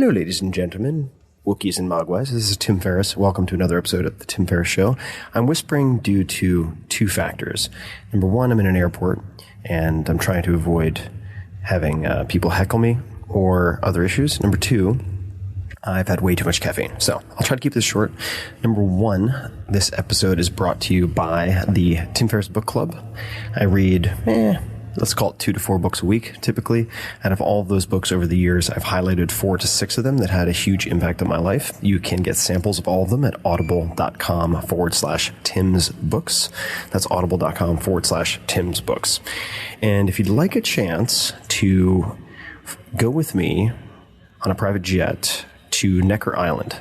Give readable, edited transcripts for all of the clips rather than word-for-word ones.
Hello, ladies and gentlemen, Wookiees and Mogwais. This is Tim Ferriss. Welcome to another episode of The Tim Ferriss Show. I'm whispering due to two factors. Number one, I'm in an airport, and I'm trying to avoid having people heckle me or other issues. Number two, I've had way too much caffeine, so I'll try to keep this short. Number one, this episode is brought to you by the Tim Ferriss Book Club. I read, let's call it 2 to 4 books a week, typically. Out of all of those books over the years, I've highlighted 4 to 6 of them that had a huge impact on my life. You can get samples of all of them at audible.com/TimsBooks. That's audible.com/TimsBooks. And if you'd like a chance to go with me on a private jet to Necker Island.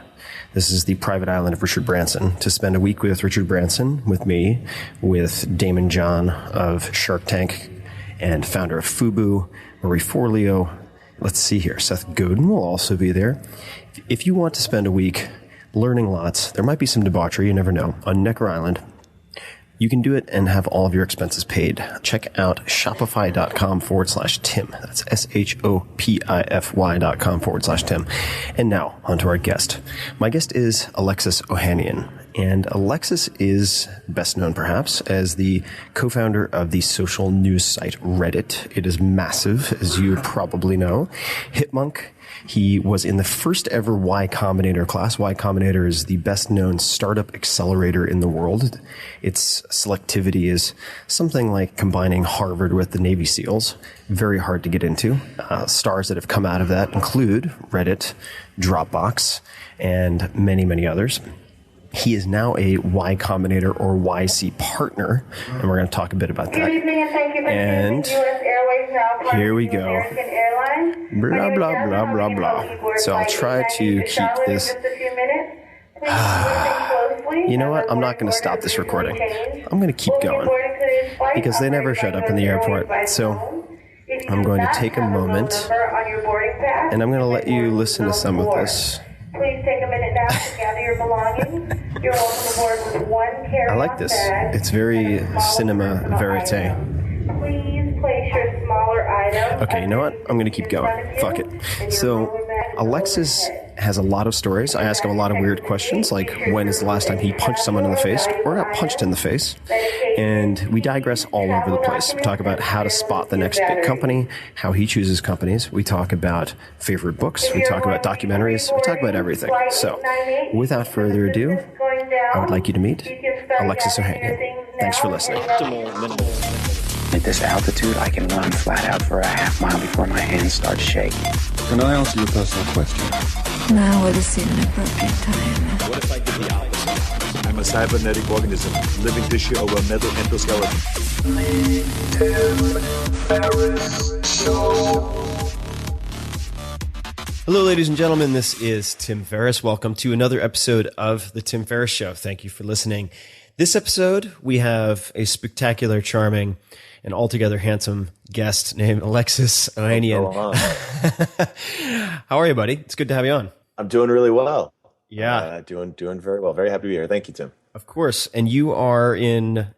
This is the private island of Richard Branson. To spend a week with Richard Branson, with me, with Damon John of Shark Tank and founder of FUBU, Marie Forleo. Let's see here. Seth Godin will also be there. If you want to spend a week learning lots, there might be some debauchery, you never know, on Necker Island. You can do it and have all of your expenses paid. Check out shopify.com/Tim. That's shopify.com/Tim. And now, on to our guest. My guest is Alexis Ohanian. And Alexis is best known, perhaps, as the co-founder of the social news site Reddit. It is massive, as you probably know. Hipmunk. He was in the first ever Y Combinator class. Y Combinator is the best known startup accelerator in the world. Its selectivity is something like combining Harvard with the Navy SEALs. Very hard to get into. Stars that have come out of that include Reddit, Dropbox, and many, many others. He is now a Y Combinator or YC partner, and we're going to talk a bit about that. Good evening, and thank you for and choosing US Airways now. Here we go. American Airlines. Blah, blah, blah, blah, blah. So I'll try to keep this. You know what? I'm not going to stop this recording. I'm going to keep going because they never shut up in the airport. So I'm going to take a moment and I'm going to let you listen to some of this. Please take a minute now to gather your belongings. You're welcome aboard with one carry-on I like this. bag. It's very cinema verite. Please place your smaller items. Okay, you know what? I'm going to keep going. Fuck it. So Alexis has a lot of stories. I ask him a lot of weird questions, like when is the last time he punched someone in the face or got punched in the face? And we digress all over the place. We talk about how to spot the next big company, how he chooses companies. We talk about favorite books. We talk about documentaries. We talk about everything. So without further ado, I would like you to meet Alexis Ohanian. Thanks for listening. At this altitude, I can run flat out for a half mile before my hands start shaking. Can I ask you a personal question? Now would seem an appropriate time. What if I did the opposite? I'm a cybernetic organism, living tissue over a metal endoskeleton. Hello, ladies and gentlemen. This is Tim Ferriss. Welcome to another episode of The Tim Ferriss Show. Thank you for listening. This episode, we have a spectacular, charming, and altogether handsome guest named Alexis Ohanian. How are you, buddy? It's good to have you on. I'm doing really well. Yeah. Doing very well. Very happy to be here. Thank you, Tim. Of course. And you are in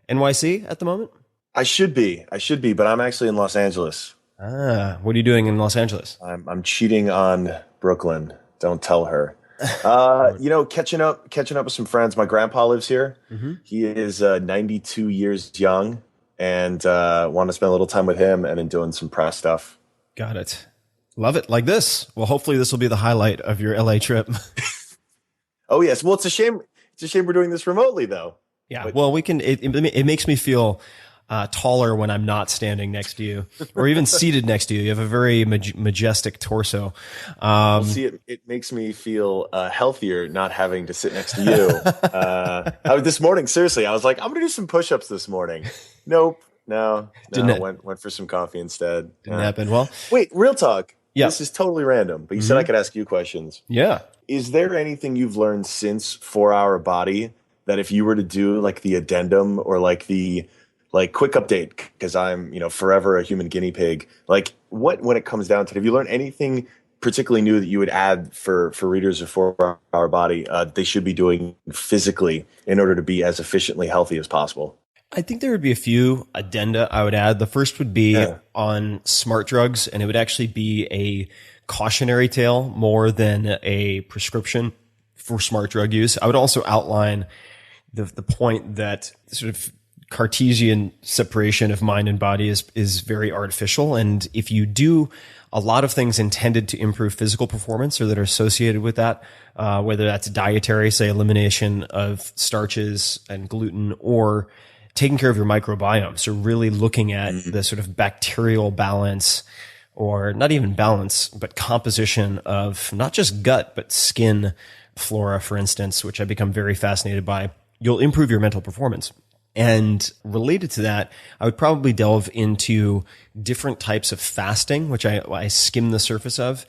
NYC at the moment? I should be, but I'm actually in Los Angeles. Ah, what are you doing in Los Angeles? I'm cheating on Brooklyn. Don't tell her. Catching up with some friends. My grandpa lives here. Mm-hmm. He is 92 years young, and want to spend a little time with him and then doing some press stuff. Got it. Love it. Like this. Well, hopefully this will be the highlight of your LA trip. Oh yes. Well, it's a shame. It's a shame we're doing this remotely, though. Yeah. But, well, we can. It makes me feel taller when I'm not standing next to you, or even seated next to you. You have a very majestic torso. It makes me feel healthier not having to sit next to you. This morning, seriously, I was like, I'm gonna do some push-ups this morning. Nope. No. Went for some coffee instead. Didn't happen. Well, wait. Real talk. Yeah. This is totally random, but you said I could ask you questions. Yeah. Is there anything you've learned since 4 Hour Body that if you were to do like the addendum or like the quick update, because I'm, forever a human guinea pig, when it comes down to it, have you learned anything particularly new that you would add for readers of 4 Hour Body they should be doing physically in order to be as efficiently healthy as possible? I think there would be a few addenda I would add. The first would be on smart drugs, and it would actually be a cautionary tale more than a prescription for smart drug use. I would also outline the point that sort of Cartesian separation of mind and body is very artificial. And if you do a lot of things intended to improve physical performance or that are associated with that, whether that's dietary, say elimination of starches and gluten, or taking care of your microbiome. So really looking at the sort of bacterial balance, or not even balance, but composition of not just gut, but skin flora, for instance, which I've become very fascinated by, you'll improve your mental performance. And related to that, I would probably delve into different types of fasting, which I skim the surface of,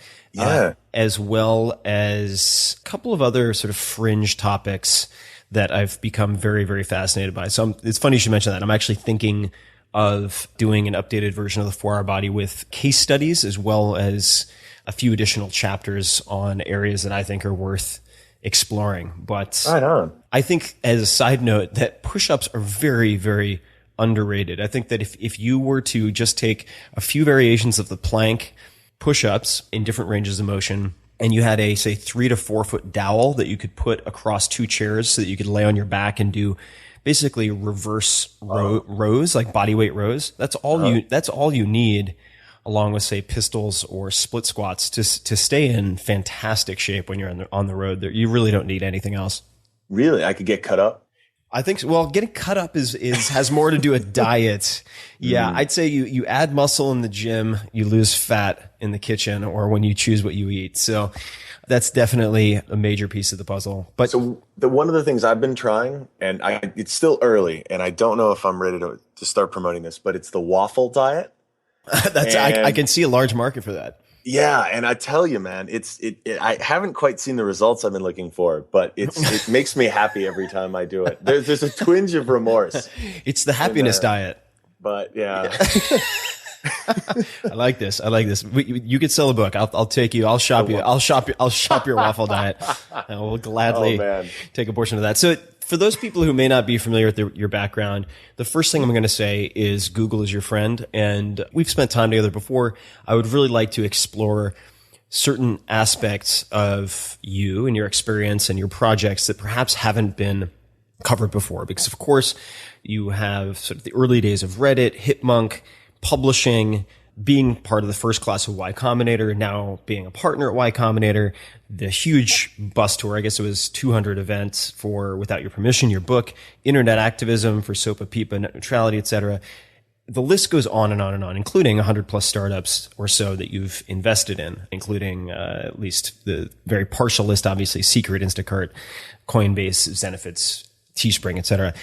as well as a couple of other sort of fringe topics that I've become very, very fascinated by. So it's funny you should mention that. I'm actually thinking of doing an updated version of the 4-Hour Body with case studies, as well as a few additional chapters on areas that I think are worth exploring. But right on. I think, as a side note, that push-ups are very, very underrated. I think that if you were to just take a few variations of the plank push-ups in different ranges of motion, and you had a, say, 3 to 4 foot dowel that you could put across 2 chairs so that you could lay on your back and do basically reverse rows, like body weight rows. That's all you need, along with, say, pistols or split squats to stay in fantastic shape when you're on the road. You really don't need anything else. Really? I could get cut up? I think so. Well, getting cut up has more to do with diet. Yeah, I'd say you add muscle in the gym, you lose fat in the kitchen, or when you choose what you eat. So that's definitely a major piece of the puzzle. But so one of the things I've been trying, and it's still early, and I don't know if I'm ready to start promoting this, but it's the waffle diet. I can see a large market for that. Yeah, and I tell you, man, I haven't quite seen the results I've been looking for, but it makes me happy every time I do it. There's a twinge of remorse. It's the happiness diet. But yeah. I like this. You could sell a book. I'll take you. I'll shop you. I'll shop your waffle diet. I will gladly take a portion of that. So for those people who may not be familiar with your background, the first thing I'm going to say is Google is your friend. And we've spent time together before. I would really like to explore certain aspects of you and your experience and your projects that perhaps haven't been covered before. Because, of course, you have sort of the early days of Reddit, hipmunk, publishing, being part of the first class of Y Combinator, now being a partner at Y Combinator, the huge bus tour, I guess it was 200 events for Without Your Permission, your book, internet activism for SOPA, PIPA, net neutrality, etc. The list goes on and on and on, including 100 plus startups or so that you've invested in, including at least the very partial list, obviously, Secret, Instacart, Coinbase, Zenefits, Teespring, etc.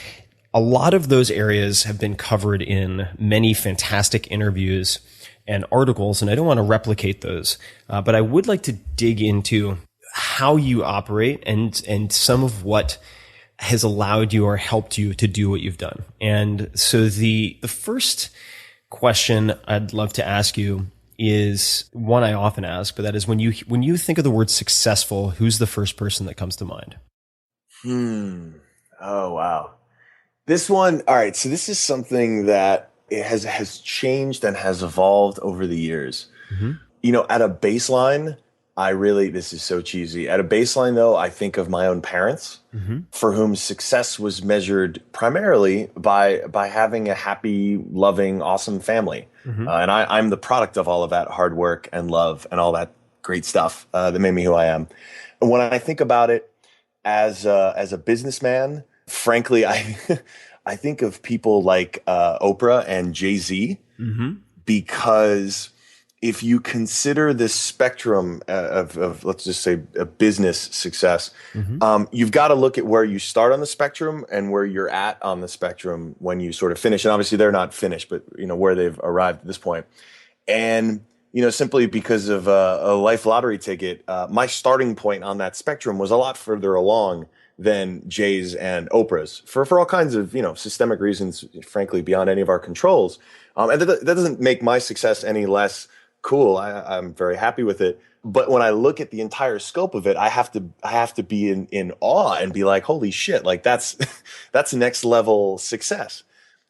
A lot of those areas have been covered in many fantastic interviews and articles, and I don't want to replicate those, but I would like to dig into how you operate and some of what has allowed you or helped you to do what you've done. And so the first question I'd love to ask you is one I often ask, but that is when you think of the word successful, who's the first person that comes to mind? Oh, wow. This one, all right, so this is something that it has changed and has evolved over the years. Mm-hmm. You know, at a baseline, this is so cheesy. At a baseline, though, I think of my own parents, mm-hmm. for whom success was measured primarily by having a happy, loving, awesome family. Mm-hmm. And I'm the product of all of that hard work and love and all that great stuff that made me who I am. And when I think about it as a businessman, frankly, I think of people like Oprah and Jay-Z, mm-hmm. because if you consider this spectrum of let's just say a business success, mm-hmm. You've got to look at where you start on the spectrum and where you're at on the spectrum when you sort of finish. And obviously they're not finished, but you know where they've arrived at this point. And you know, simply because of a life lottery ticket, my starting point on that spectrum was a lot further along than Jay's and Oprah's for all kinds of, you know, systemic reasons, frankly, beyond any of our controls. And that doesn't make my success any less cool. I'm very happy with it. But when I look at the entire scope of it, I have to be in awe and be like, holy shit, like that's next level success.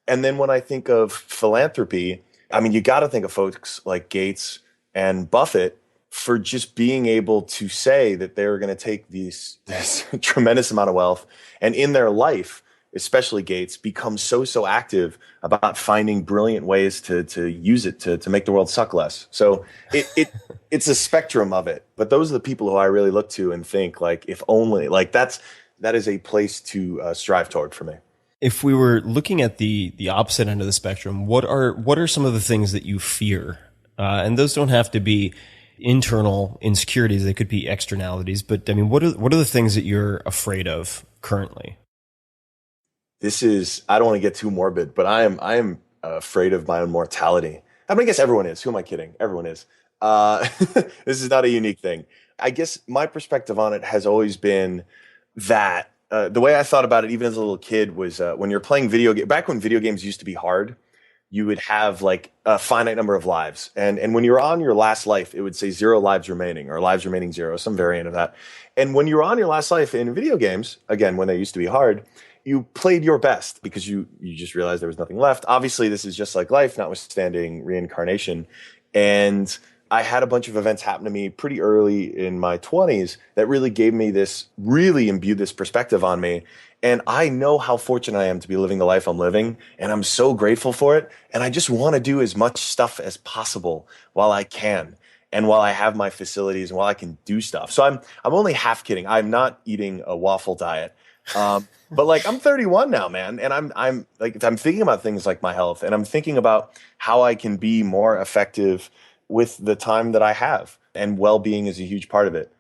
And then when I think of philanthropy, I mean, you got to think of folks like Gates and Buffett, for just being able to say that they're going to take this tremendous amount of wealth and in their life, especially Gates, become so active about finding brilliant ways to use it to make the world suck less. So it's a spectrum of it. But those are the people who I really look to and think like, if only, like that is a place to strive toward for me. If we were looking at the opposite end of the spectrum, what are some of the things that you fear? And those don't have to be internal insecurities; they could be externalities. But I mean, what are the things that you're afraid of currently? I don't want to get too morbid, but I am afraid of my own mortality. I mean, I guess everyone is. Who am I kidding? Everyone is. This is not a unique thing. I guess my perspective on it has always been that the way I thought about it, even as a little kid, was when you're playing back when video games used to be hard, you would have like a finite number of lives. And when you're on your last life, it would say 0 lives remaining or lives remaining 0, some variant of that. And when you're on your last life in video games, again, when they used to be hard, you played your best because you just realized there was nothing left. Obviously, this is just like life, notwithstanding reincarnation. And I had a bunch of events happen to me pretty early in my 20s that really imbued this perspective on me. And I know how fortunate I am to be living the life I'm living, and I'm so grateful for it. And I just want to do as much stuff as possible while I can, and while I have my facilities and while I can do stuff. So I'm only half kidding. I'm not eating a waffle diet. But like I'm 31 now, man, and I'm thinking about things like my health, and I'm thinking about how I can be more effective with the time that I have, and well-being is a huge part of it.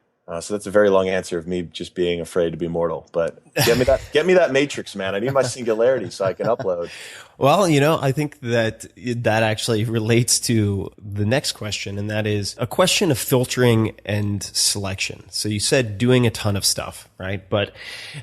So that's a very long answer of me just being afraid to be mortal. But get me that matrix, man. I need my singularity so I can upload. Well, I think that actually relates to the next question, and that is a question of filtering and selection. So you said doing a ton of stuff, right? But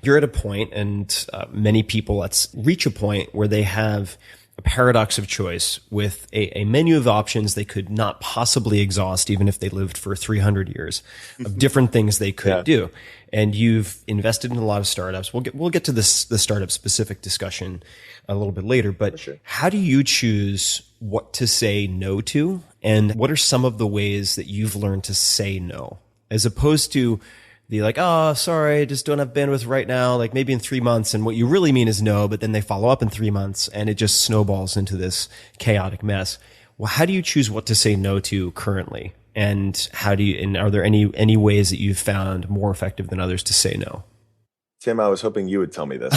you're at a point, and many people let's reach a point where they have a paradox of choice with a menu of options they could not possibly exhaust, even if they lived for 300 years of different things they could do. And you've invested in a lot of startups. We'll get to the startup specific discussion a little bit later, but how do you choose what to say no to? And what are some of the ways that you've learned to say no, as opposed to be like, oh, sorry, I just don't have bandwidth right now, like maybe in 3 months. And what you really mean is no, but then they follow up in 3 months and it just snowballs into this chaotic mess. Well, how do you choose what to say no to currently? And are there any ways that you've found more effective than others to say no? Tim, I was hoping you would tell me this.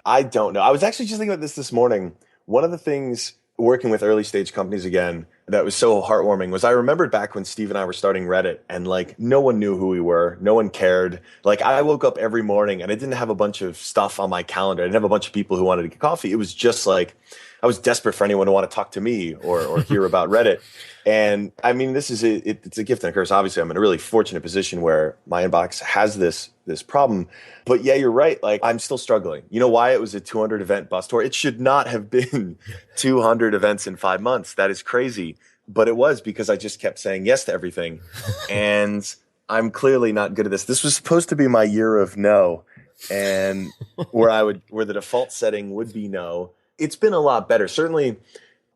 I don't know. I was actually just thinking about this morning. One of the things working with early stage companies again that was so heartwarming was I remembered back when Steve and I were starting Reddit, and like no one knew who we were. No one cared. Like I woke up every morning and I didn't have a bunch of stuff on my calendar. I didn't have a bunch of people who wanted to get coffee. It was just like I was desperate for anyone to want to talk to me or hear about Reddit. And I mean, it's a gift and a curse. Obviously, I'm in a really fortunate position where my inbox has this problem. But yeah, you're right. Like I'm still struggling. You know why it was a 200 event bus tour? It should not have been 200 events in 5 months. That is crazy. But it was because I just kept saying yes to everything. And I'm clearly not good at this. This was supposed to be my year of no, and where the default setting would be no. It's been a lot better. Certainly,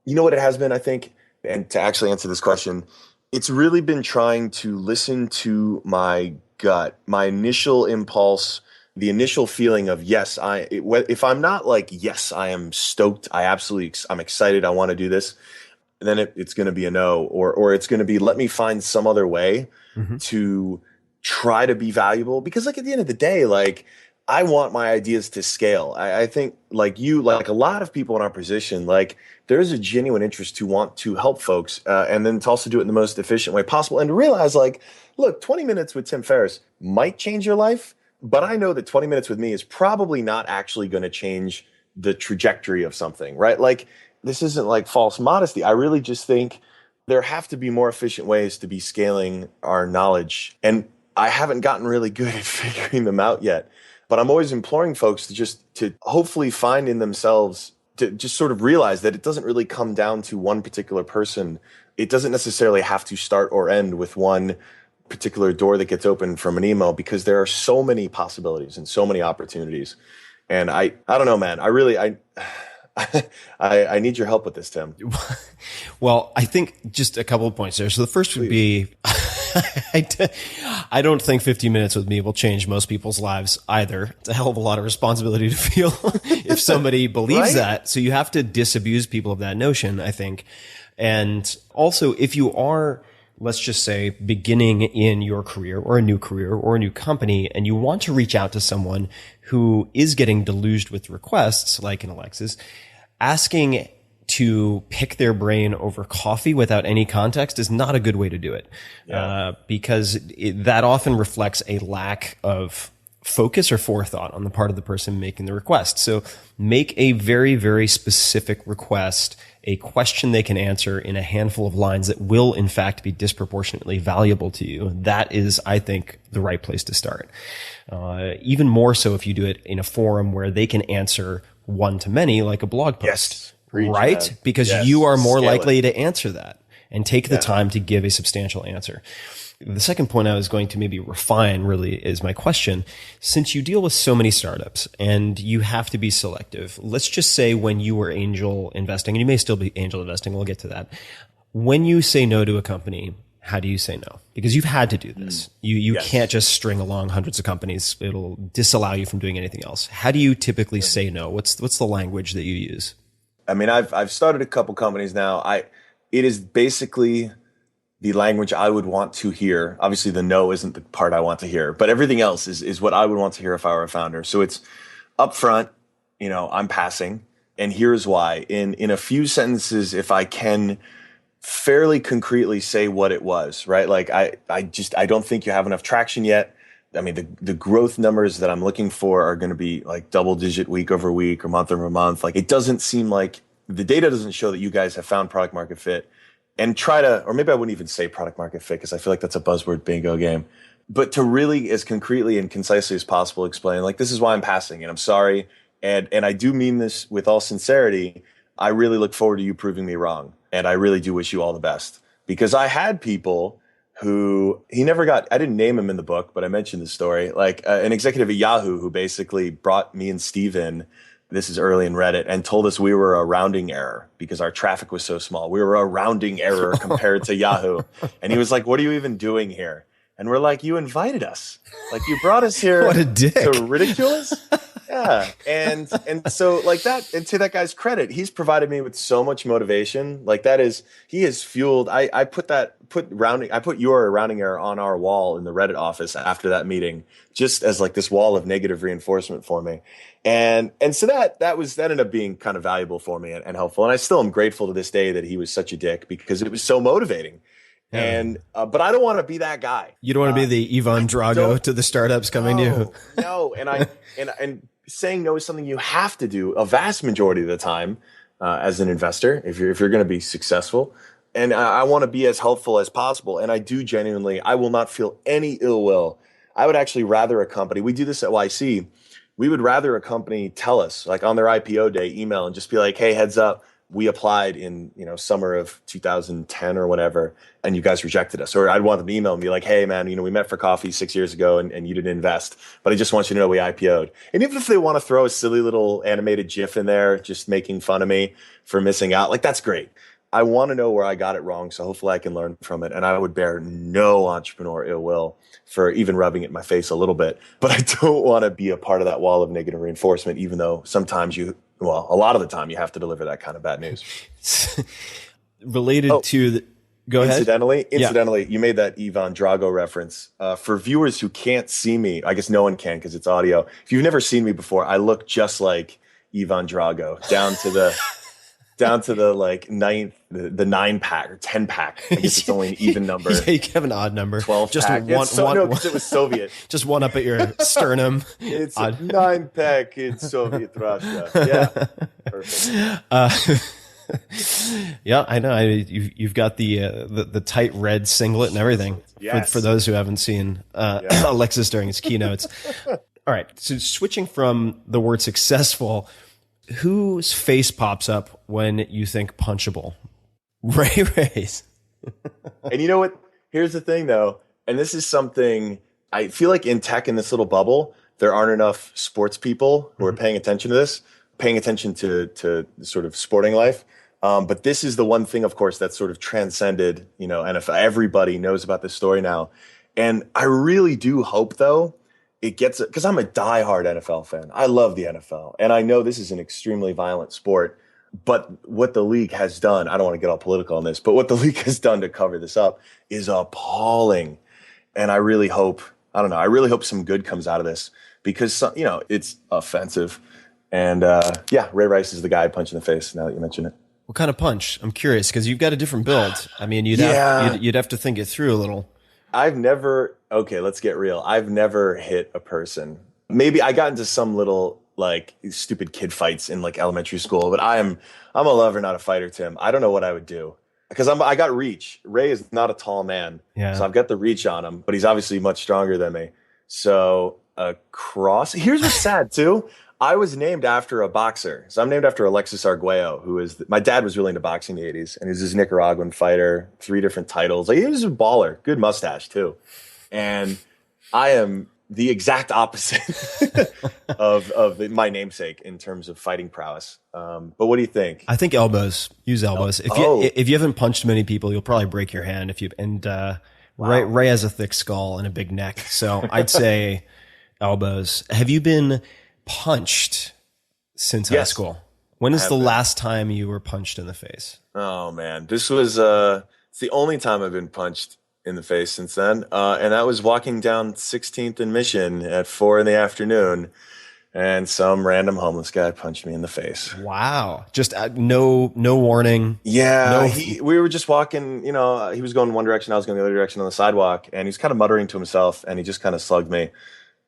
you know what it has been, I think, and to actually answer this question, it's really been trying to listen to my gut, my initial impulse, the initial feeling of yes, if I'm not like, yes, I am stoked, I'm excited, I want to do this, then it's going to be a no, or it's going to be, let me find some other way to try to be valuable. Because like at the end of the day, like I want my ideas to scale. I think like a lot of people in our position, like there's a genuine interest to want to help folks and then to also do it in the most efficient way possible, and to realize like, look, 20 minutes with Tim Ferriss might change your life, but I know that 20 minutes with me is probably not actually going to change the trajectory of something, right? Like this isn't like false modesty. I really just think there have to be more efficient ways to be scaling our knowledge. And I haven't gotten really good at figuring them out yet. But I'm always imploring folks to hopefully find in themselves, to just sort of realize that it doesn't really come down to one particular person. It doesn't necessarily have to start or end with one particular door that gets opened from an email, because there are so many possibilities and so many opportunities. And I don't know, man. I need your help with this, Tim. Well, I think just a couple of points there. So the first would be, I don't think 50 minutes with me will change most people's lives either. It's a hell of a lot of responsibility to feel if somebody believes that. So you have to disabuse people of that notion, I think. And also, if you are, let's just say, beginning in your career or a new company, and you want to reach out to someone who is getting deluged with requests, like an Alexis, asking to pick their brain over coffee without any context is not a good way to do it. Because that often reflects a lack of focus or forethought on the part of the person making the request. So make a very, very specific request, a question they can answer in a handful of lines that will, in fact, be disproportionately valuable to you. That is, I think, the right place to start. Even more so if you do it in a forum where they can answer one to many, like a blog post. Yes. Preach, right? man. Because you are more likely to answer that and take the time to give a substantial answer. The second point I was going to maybe refine really is my question. Since you deal with so many startups and you have to be selective, let's just say when you were angel investing, and you may still be angel investing, we'll get to that. When you say no to a company, how do you say no? Because you've had to do this. You can't just string along hundreds of companies. It'll disallow you from doing anything else. How do you typically say no? What's the language that you use? I mean, I've started a couple companies now. It is basically the language I would want to hear. Obviously, the no isn't the part I want to hear, but everything else is what I would want to hear if I were a founder. So it's upfront, I'm passing, and here's why. In a few sentences, if I can fairly concretely say what it was, right? Like I don't think you have enough traction yet. I mean, the growth numbers that I'm looking for are going to be like double digit week over week or month over month. Like it doesn't seem like the data doesn't show that you guys have found product market fit, and or maybe I wouldn't even say product market fit because I feel like that's a buzzword bingo game, but to really as concretely and concisely as possible explain like, this is why I'm passing and I'm sorry. And I do mean this with all sincerity. I really look forward to you proving me wrong. And I really do wish you all the best, because I had people who I didn't name him in the book, but I mentioned the story, like an executive at Yahoo who basically brought me and Steve in, this is early in Reddit, and told us we were a rounding error because our traffic was so small. We were a rounding error compared to Yahoo. And he was like, what are you even doing here? And we're like, you invited us. Like you brought us here What a dick. to ridicule us? Yeah. And so like that, and to that guy's credit, he's provided me with so much motivation. Like he has fueled, I put your rounding error on our wall in the Reddit office after that meeting, just as like this wall of negative reinforcement for me. And so that ended up being kind of valuable for me and helpful. And I still am grateful to this day that he was such a dick because it was so motivating. Yeah. And, but I don't want to be that guy. You don't want to be the Ivan Drago to the startups coming to you. No. And saying no is something you have to do a vast majority of the time as an investor if you're going to be successful. And I want to be as helpful as possible. And I do genuinely, I will not feel any ill will. I would actually rather a company, we do this at YC, we would rather a company tell us, like on their IPO day, email and just be like, hey, heads up, we applied in summer of 2010 or whatever, and you guys rejected us. Or I'd want them to email and be like, hey, man, we met for coffee 6 years ago and you didn't invest, but I just want you to know we IPO'd. And even if they want to throw a silly little animated GIF in there, just making fun of me for missing out, like that's great. I want to know where I got it wrong, so hopefully I can learn from it. And I would bear no entrepreneur ill will for even rubbing it in my face a little bit. But I don't want to be a part of that wall of negative reinforcement, even though sometimes a lot of the time you have to deliver that kind of bad news. Related to go ahead. Incidentally, you made that Ivan Drago reference. For viewers who can't see me, I guess no one can because it's audio. If you've never seen me before, I look just like Ivan Drago down to the like the 9-pack or 10-pack. I guess it's only an even number. Yeah, you have an odd number. 12 just pack. No, because it was Soviet. Just one up at your sternum. It's a 9-pack in Soviet Russia. Yeah, perfect. Yeah, I know. You've got the tight red singlet and everything. Yes. For those who haven't seen Alexis during his keynotes. All right. So switching from the word successful, whose face pops up when you think punchable? Ray Ray's. And you know what? Here's the thing, though. And this is something I feel like in tech, in this little bubble, there aren't enough sports people who are paying attention to this. paying attention to sort of sporting life. But this is the one thing, of course, that's sort of transcended, NFL. Everybody knows about this story now. And I really do hope, though, it gets it, because I'm a diehard NFL fan. I love the NFL. And I know this is an extremely violent sport. But what the league has done, I don't want to get all political on this, but what the league has done to cover this up is appalling. And I really hope some good comes out of this, because, it's offensive. And Ray Rice is the guy I punch in the face, now that you mention it. What kind of punch? I'm curious, because you've got a different build. I mean, you'd have to think it through a little. Let's get real. I've never hit a person. Maybe I got into some little like stupid kid fights in like elementary school, but I'm a lover, not a fighter, Tim. I don't know what I would do, because I got reach. Ray is not a tall man, so I've got the reach on him, but he's obviously much stronger than me. So a cross. Here's what's sad too. I was named after a boxer. So I'm named after Alexis Arguello, my dad was really into boxing in the 80s, and he was this Nicaraguan fighter, 3 different titles. Like, he was a baller, good mustache too. And I am the exact opposite of my namesake in terms of fighting prowess. But what do you think? I think elbows. Use elbows. If you haven't punched many people, you'll probably break your hand. Ray has a thick skull and a big neck, so I'd say elbows. Have you been punched since high school? When is the last time you were punched in the face? Oh man, this was it's the only time I've been punched in the face since then, and that was walking down 16th and Mission at 4 p.m, and some random homeless guy punched me in the face. Wow, just no warning. Yeah, we were just walking. He was going one direction, I was going the other direction on the sidewalk, and he's kind of muttering to himself, and he just kind of slugged me,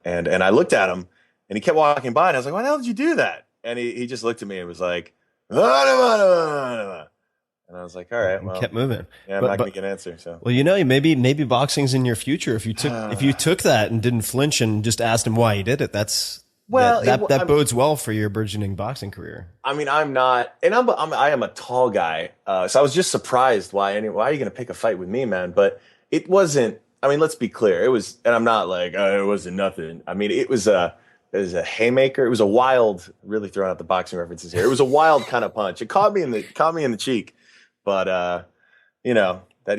and I looked at him. And he kept walking by, and I was like, why the hell did you do that? And he just looked at me and was like, and I was like, all right, well. Kept moving. Yeah, I'm not going to get an answer. So. Well, maybe boxing's in your future. If you took that and didn't flinch and just asked him why he did it, that bodes well for your burgeoning boxing career. I mean, I'm not, and I am a tall guy. So I was just surprised why are you going to pick a fight with me, man? But it wasn't, I mean, let's be clear. It was, and I'm not like, it wasn't nothing. I mean, it was a haymaker. It was a wild, really throwing out the boxing references here. It was a wild kind of punch. It caught me in the cheek, but that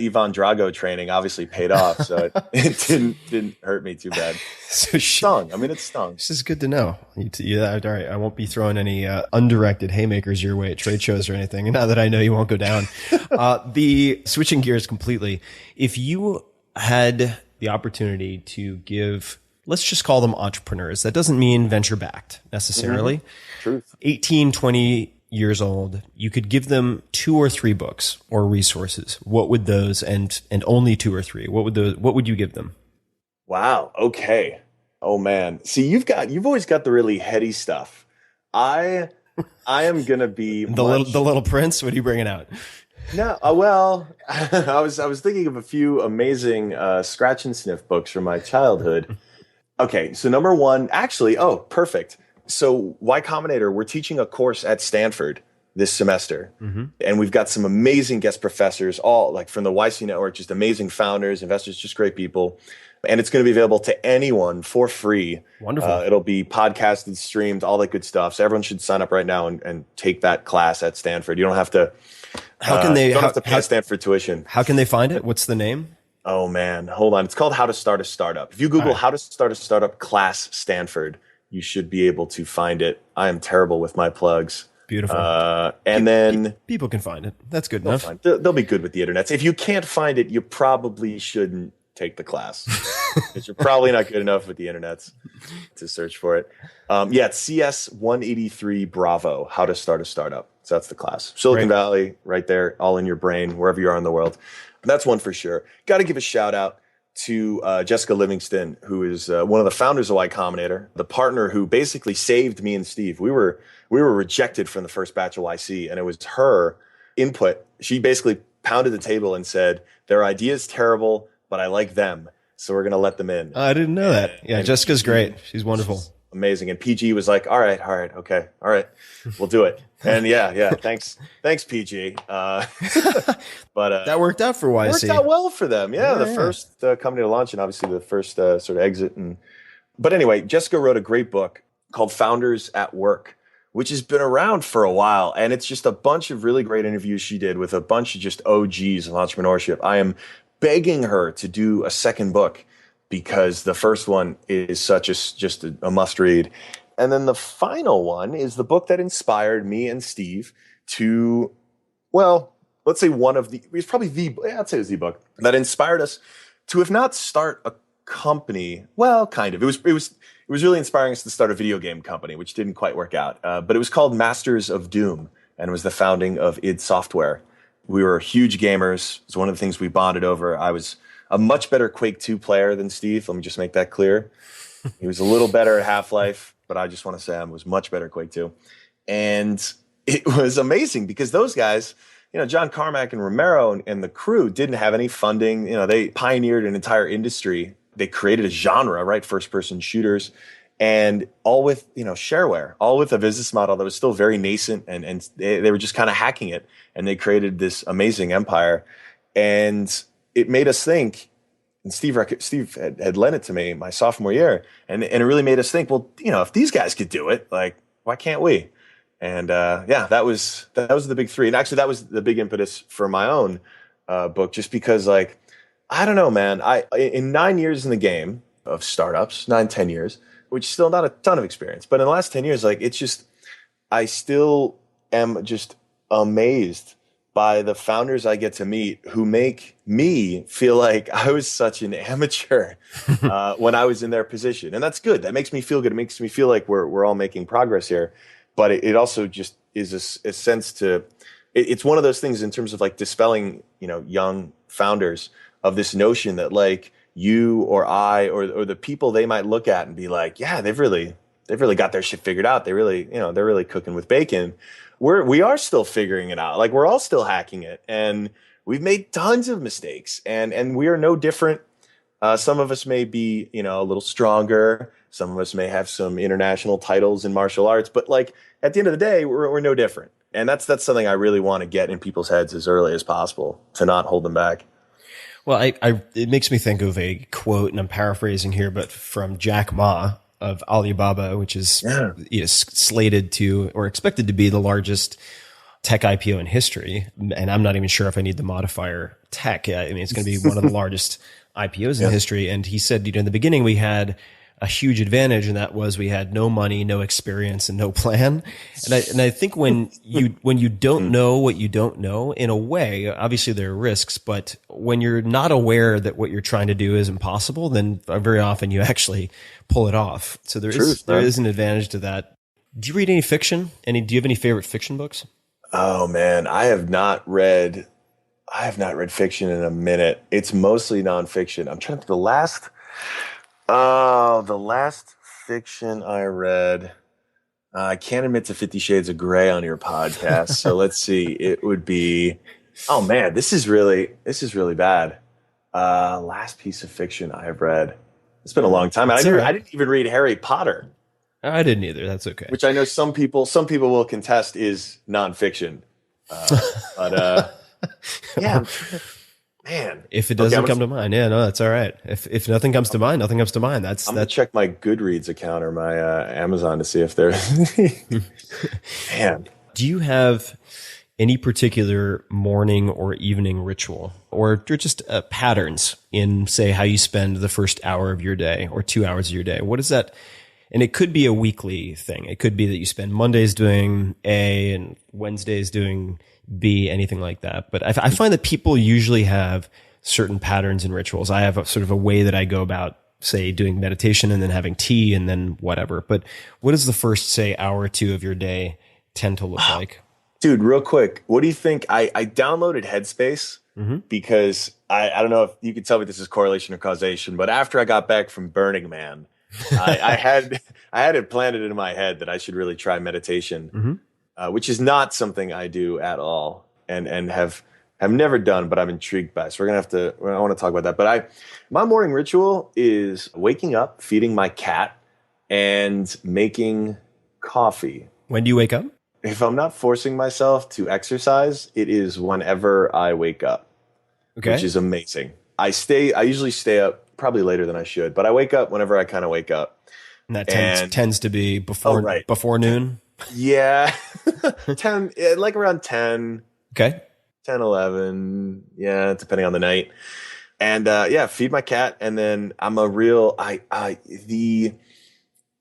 Ivan Drago training obviously paid off, so it didn't hurt me too bad. So it stung. I mean, it stung. This is good to know. Yeah, all right. I won't be throwing any undirected haymakers your way at trade shows or anything. Now that I know you won't go down. The switching gears completely. If you had the opportunity to give, let's just call them entrepreneurs. That doesn't mean venture backed necessarily. Mm-hmm. Truth. 18, 20 years old. You could give them 2 or 3 books or resources. What would those, and only 2 or 3, what would you give them? Wow. Okay. Oh man. See, you've always got the really heady stuff. I am going to be the little Prince. What are you bringing out? No, well, I was thinking of a few amazing scratch and sniff books from my childhood. Okay, so number 1, actually, perfect. So Y Combinator, we're teaching a course at Stanford this semester. Mm-hmm. And we've got some amazing guest professors, all like from the YC network, just amazing founders, investors, just great people. And it's going to be available to anyone for free. Wonderful. It'll be podcasted, streamed, all that good stuff. So everyone should sign up right now and take that class at Stanford. You don't have to. How can they? You don't have to pay Stanford tuition. How can they find it? What's the name? Oh man, hold on. It's called How to Start a Startup. If you Google How to Start a Startup class Stanford, you should be able to find it. I am terrible with my plugs. Beautiful. And then people can find it. That's good enough. They'll be good with the internet. If you can't find it, you probably shouldn't take the class because you're probably not good enough with the internet to search for it. It's CS 183 Bravo, How to Start a Startup. So that's the class. Silicon Valley, right there, all in your brain, wherever you are in the world. That's one for sure. Got to give a shout out to Jessica Livingston, who is one of the founders of Y Combinator, the partner who basically saved me and Steve. We were rejected from the first batch of YC, and it was her input. She basically pounded the table and said, their idea is terrible, but I like them, so we're going to let them in. I didn't know that. Yeah, Jessica's great. She's wonderful. She's amazing. And PG was like, all right, okay, all right, we'll do it. And yeah, thanks PG. But that worked out for YC. Worked out well for them. Yeah, the first company to launch, and obviously the first sort of exit. But anyway, Jessica wrote a great book called Founders at Work, which has been around for a while. And it's just a bunch of really great interviews she did with a bunch of just OGs of entrepreneurship. I am begging her to do a second book because the first one is just a must read. And then the final one is the book that inspired me and Steve to, well, let's say I'd say it was the book that inspired us to, if not start a company, well, kind of. It was really inspiring us to start a video game company, which didn't quite work out. But it was called Masters of Doom, and it was the founding of id Software. We were huge gamers. It was one of the things we bonded over. I was a much better Quake 2 player than Steve. Let me just make that clear. He was a little better at Half-Life, but I just want to say I was much better at Quake 2. And it was amazing because those guys, John Carmack and Romero and the crew didn't have any funding. They pioneered an entire industry. They created a genre, right? First-person shooters, and all with, shareware, all with a business model that was still very nascent, and they were just kind of hacking it, and they created this amazing empire. And it made us think, and Steve had lent it to me my sophomore year, and it really made us think, well, if these guys could do it, like, why can't we? And that was the big three. And actually, that was the big impetus for my own book, just because, like, I don't know, man. In 9 years in the game of startups, 10 years, which is still not a ton of experience, but in the last 10 years, like, it's just, I still am just amazed by the founders I get to meet who make me feel like I was such an amateur when I was in their position. And that's good. That makes me feel good. It makes me feel like we're all making progress here. But it also just is a sense to, it's one of those things in terms of, like, dispelling, young founders of this notion that, like, you or I or the people they might look at and be like, yeah, they've really got their shit figured out. They really, they're really cooking with bacon. We are still figuring it out. Like, we're all still hacking it, and we've made tons of mistakes, and we are no different. Some of us may be, a little stronger. Some of us may have some international titles in martial arts, but, like, at the end of the day, we're no different. And that's something I really want to get in people's heads as early as possible, to not hold them back. Well, it makes me think of a quote, and I'm paraphrasing here, but from Jack Ma of Alibaba, which is slated to, or expected to be, the largest tech IPO in history. And I'm not even sure if I need the modifier tech. I mean, it's going to be one of the largest IPOs in history. And he said, in the beginning, we had a huge advantage, and that was we had no money, no experience, and no plan. And I think when you don't know what you don't know, in a way, obviously there are risks, but when you're not aware that what you're trying to do is impossible, then very often you actually pull it off. So there is an advantage to that. Do you read any fiction? Do you have any favorite fiction books? Oh man, I have not read fiction in a minute. It's mostly nonfiction. I'm trying to think the last fiction I read, I can't admit to 50 Shades of Grey on your podcast. So let's see. It would be, oh man, this is really bad. Last piece of fiction I've read. It's been a long time. I didn't even read Harry Potter. I didn't either. That's okay. Which I know some people will contest is nonfiction. Yeah. Man, if it doesn't come to mind, that's all right. If nothing comes to mind, nothing comes to mind. I'm gonna check my Goodreads account or my Amazon to see if there's. Man, do you have any particular morning or evening ritual, or just patterns in, say, how you spend the first hour of your day or 2 hours of your day? What is that? And it could be a weekly thing. It could be that you spend Mondays doing A and Wednesdays doing B, anything like that. But I find that people usually have certain patterns and rituals. I have sort of a way that I go about, say, doing meditation and then having tea and then whatever. But what does the first, say, hour or two of your day tend to look like? Dude, real quick, what do you think? I downloaded Headspace because I don't know if you can tell me this is correlation or causation, but after I got back from Burning Man, I had it planted in my head that I should really try meditation, which is not something I do at all, and have never done, but I'm intrigued by. So I want to talk about that. But my morning ritual is waking up, feeding my cat, and making coffee. When do you wake up? If I'm not forcing myself to exercise, it is whenever I wake up, which is amazing. I usually stay up probably later than I should, but I wake up whenever I kind of wake up. And that tends to be before noon? Yeah. 10, like around 10, Okay. 10, 11. Yeah, depending on the night. And yeah, feed my cat. And then I'm a real, the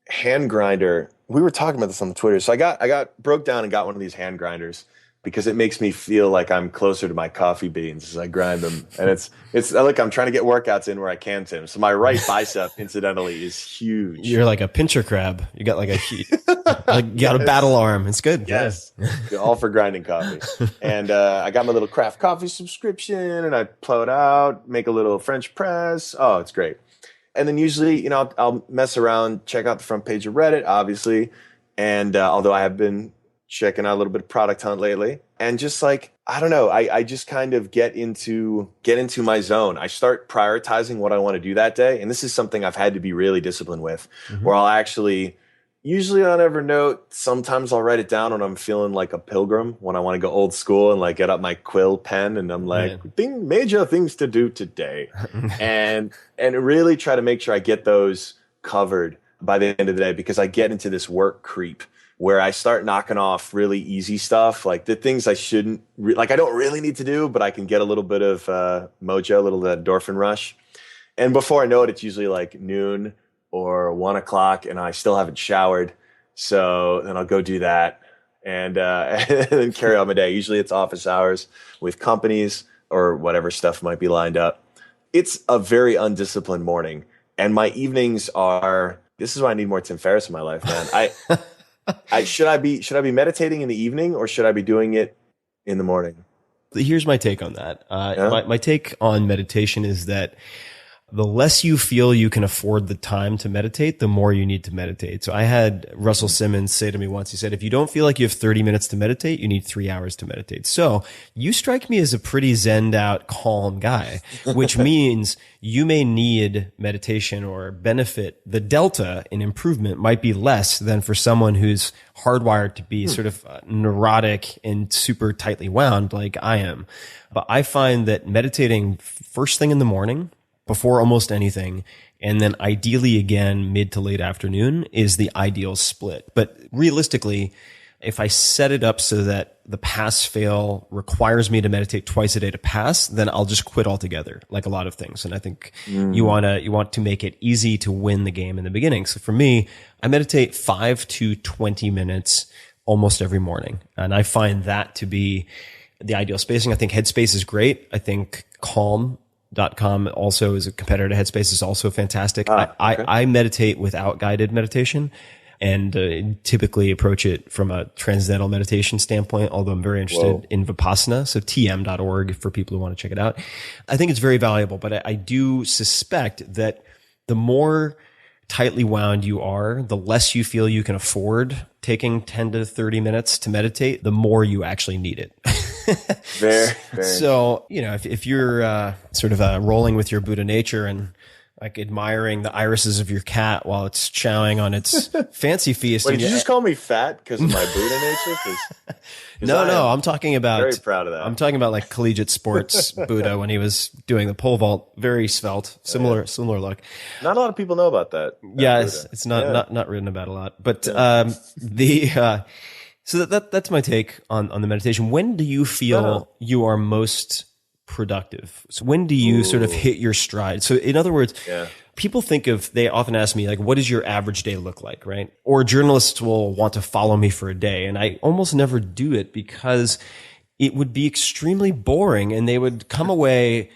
hand grinder. We were talking about this on the Twitter. So I got broke down and got one of these hand grinders because it makes me feel like I'm closer to my coffee beans as I grind them. And it's look, I'm trying to get workouts in where I can, Tim. So my right bicep, incidentally, is huge. You're like a pincher crab. You got like like you got a battle arm. It's good. Yes. All for grinding coffee. And I got my little craft coffee subscription and I plow it out, make a little French press. Oh, it's great. And then usually, you know, I'll mess around, check out the front page of Reddit, obviously. And although I have been checking out a little bit of Product Hunt lately, and just like, I don't know, I just kind of get into my zone. I start prioritizing what I want to do that day. And this is something I've had to be really disciplined with, where I'll actually, usually on Evernote, sometimes I'll write it down when I'm feeling like a pilgrim, when I want to go old school and like get up my quill pen and I'm like, major things to do today. and really try to make sure I get those covered by the end of the day, because I get into this work creep where I start knocking off really easy stuff, like the things I shouldn't, like I don't really need to do, but I can get a little bit of mojo, a little endorphin rush. And before I know it, it's usually like noon or 1 o'clock and I still haven't showered. So then I'll go do that and then carry on my day. Usually it's office hours with companies or whatever stuff might be lined up. It's a very undisciplined morning. And my evenings are, this is why I need more Tim Ferriss in my life, man. Should I be meditating in the evening or should I be doing it in the morning? Here's my take on that. My take on meditation is that the less you feel you can afford the time to meditate, the more you need to meditate. So I had Russell Simmons say to me once, he said, if you don't feel like you have 30 minutes to meditate, you need 3 hours to meditate. So you strike me as a pretty zenned out, calm guy, which means you may need meditation or benefit. The delta in improvement might be less than for someone who's hardwired to be sort of neurotic and super tightly wound like I am. But I find that meditating first thing in the morning, before almost anything, and then ideally again mid to late afternoon is the ideal split. But realistically, if I set it up so that the pass fail requires me to meditate twice a day to pass, then I'll just quit altogether, like a lot of things. And I think you want to make it easy to win the game in the beginning. So for me, I meditate 5 to 20 minutes almost every morning. And I find that to be the ideal spacing. I think Headspace is great. I think Calm.com also is a competitor to Headspace, is also fantastic. Okay. I meditate without guided meditation and typically approach it from a transcendental meditation standpoint, although I'm very interested in Vipassana. So tm.org for people who want to check it out. I think it's very valuable, but I do suspect that the more tightly wound you are, the less you feel you can afford taking 10 to 30 minutes to meditate, the more you actually need it. Very. So, you know, if you're sort of rolling with your Buddha nature and like admiring the irises of your cat while it's chowing on its fancy feast. Wait, did you just call me fat because of my Buddha nature? No, I'm talking about, very proud of that. I'm talking about like collegiate sports Buddha when he was doing the pole vault, very svelte, similar look. Not a lot of people know about that. Yeah, it's not written about a lot, but, so that's my take on the meditation. When do you feel you are most productive? So when do you sort of hit your stride? So in other words, people they often ask me like, what does your average day look like? Right. Or journalists will want to follow me for a day. And I almost never do it because it would be extremely boring and they would come away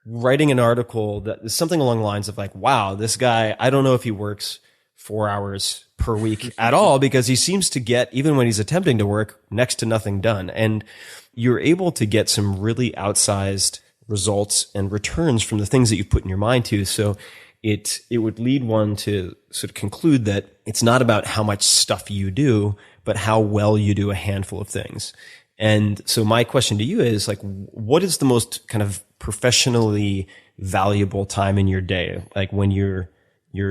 writing an article that is something along the lines of like, wow, this guy, I don't know if he works 4 hours per week at all because he seems to get, even when he's attempting to work, next to nothing done. And you're able to get some really outsized results and returns from the things that you've put in your mind to. So it would lead one to sort of conclude that it's not about how much stuff you do, but how well you do a handful of things. And so my question to you is like, what is the most kind of professionally valuable time in your day? Like when you're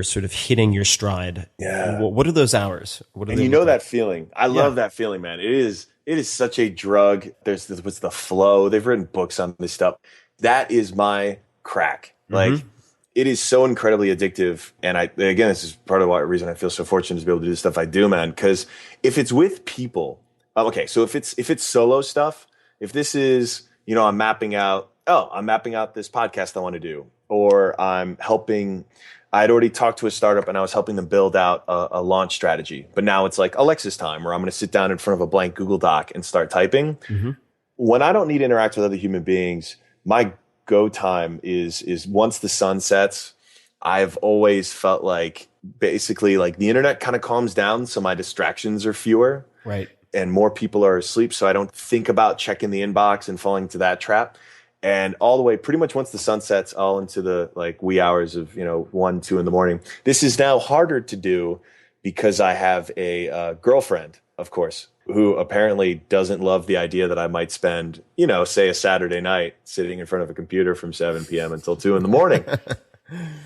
sort of hitting your stride. Yeah. What are those hours? And you know that feeling. I love that feeling, man. It is such a drug. There's what's the flow. They've written books on this stuff. That is my crack. Like it is so incredibly addictive. And again, this is part of the reason I feel so fortunate to be able to do the stuff I do, man. Because if it's with people, okay, so if it's solo stuff, if this is, I'm mapping out this podcast I want to do, or I'd already talked to a startup and I was helping them build out a launch strategy, but now it's like Alexis time, where I'm going to sit down in front of a blank Google Doc and start typing. Mm-hmm. When I don't need to interact with other human beings, my go time is once the sun sets. I've always felt like basically like the internet kind of calms down, so my distractions are fewer. Right. And more people are asleep, so I don't think about checking the inbox and falling into that trap. And all the way, pretty much once the sun sets, all into the like wee hours of 1, 2 in the morning. This is now harder to do because I have a girlfriend, of course, who apparently doesn't love the idea that I might spend, say a Saturday night sitting in front of a computer from 7 p.m. until 2 in the morning.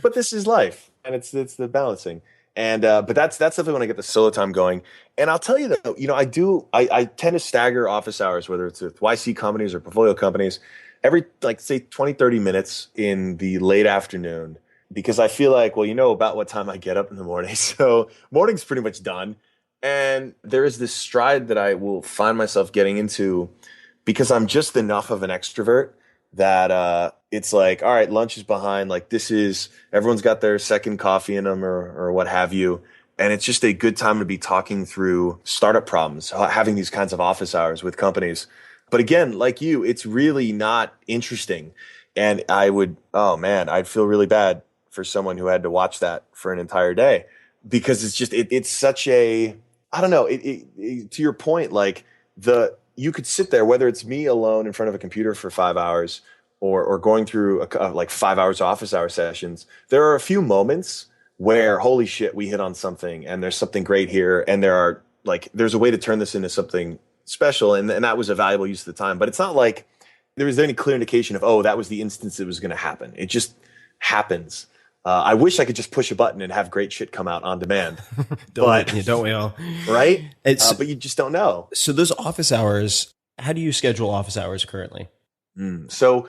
But this is life, and it's the balancing. And but that's definitely when I get the solo time going. And I'll tell you though, I tend to stagger office hours, whether it's with YC companies or portfolio companies, every say 20, 30 minutes in the late afternoon, because I feel like, about what time I get up in the morning. So morning's pretty much done. And there is this stride that I will find myself getting into because I'm just enough of an extrovert that it's like, all right, lunch is behind. Like everyone's got their second coffee in them or what have you. And it's just a good time to be talking through startup problems, having these kinds of office hours with companies. But again, like you, it's really not interesting. And I'd feel really bad for someone who had to watch that for an entire day, because it's just, it's such a, I don't know, to your point, like you could sit there, whether it's me alone in front of a computer for 5 hours or going through like 5 hours of office hour sessions. There are a few moments where, holy shit, we hit on something and there's something great here. And there's a way to turn this into something special. And that was a valuable use of the time. But it's not like there was any clear indication of, that was the instance it was going to happen. It just happens. I wish I could just push a button and have great shit come out on demand. Don't we all? Right? But you just don't know. So those office hours, how do you schedule office hours currently? So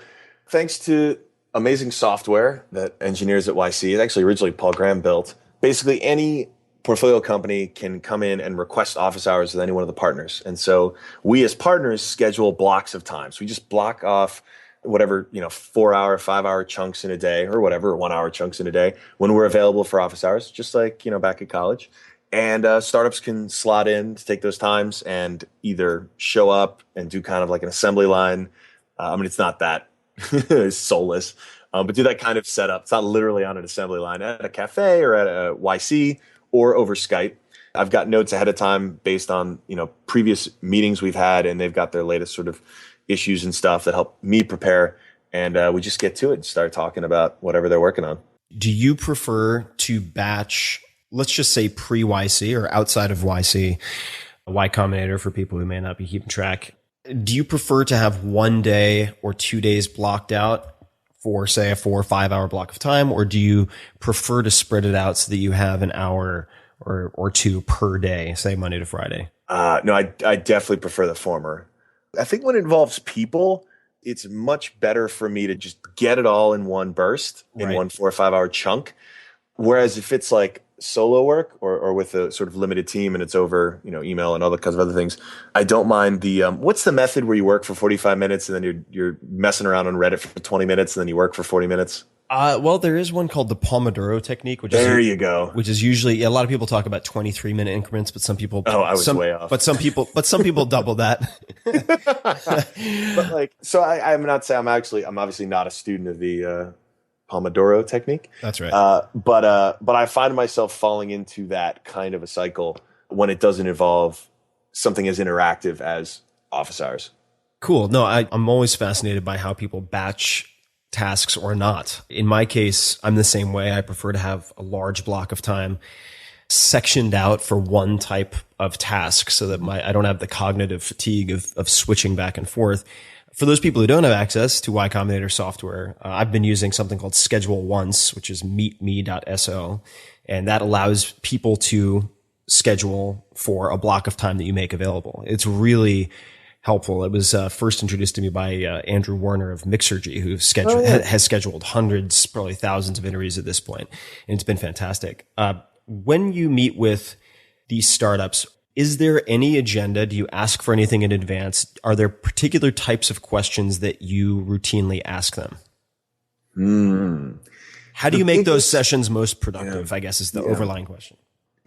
thanks to amazing software that engineers at YC, actually originally Paul Graham built, basically any portfolio company can come in and request office hours with any one of the partners. And so we as partners schedule blocks of time. So we just block off whatever, 4 hour, 5 hour chunks in a day or whatever, 1 hour chunks in a day when we're available for office hours, just like, back at college. And startups can slot in to take those times and either show up and do kind of like an assembly line. It's not that soulless, but do that kind of setup. It's not literally on an assembly line at a cafe or at a YC or over Skype. I've got notes ahead of time based on, previous meetings we've had, and they've got their latest sort of issues and stuff that help me prepare. And we just get to it and start talking about whatever they're working on. Do you prefer to batch, let's just say pre-YC or outside of YC, Y Combinator for people who may not be keeping track? Do you prefer to have 1 day or 2 days blocked out for, say, a 4 or 5 hour block of time? Or do you prefer to spread it out so that you have an hour or two per day, say Monday to Friday? No, I definitely prefer the former. I think when it involves people, it's much better for me to just get it all in one burst, in one 4 or 5 hour chunk. Whereas if it's like solo work or with a sort of limited team and it's over, email and all the kinds of other things, I don't mind the, what's the method where you work for 45 minutes and then you're messing around on Reddit for 20 minutes and then you work for 40 minutes? Well, there is one called the Pomodoro technique, which is usually a lot of people talk about 23-minute increments, but some people, I was way off. But some people double that. But I'm obviously not a student of the, Pomodoro technique. That's right. But I find myself falling into that kind of a cycle when it doesn't involve something as interactive as office hours. Cool. No, I'm always fascinated by how people batch tasks or not. In my case, I'm the same way. I prefer to have a large block of time sectioned out for one type of task so that I don't have the cognitive fatigue of switching back and forth. For those people who don't have access to Y Combinator software, I've been using something called Schedule Once, which is meetme.so. And that allows people to schedule for a block of time that you make available. It's really helpful. It was first introduced to me by Andrew Warner of Mixergy, who has scheduled hundreds, probably thousands of interviews at this point, and it's been fantastic. When you meet with these startups, is there any agenda? Do you ask for anything in advance? Are there particular types of questions that you routinely ask them? How do you make those sessions most productive, I guess, is the overlying question.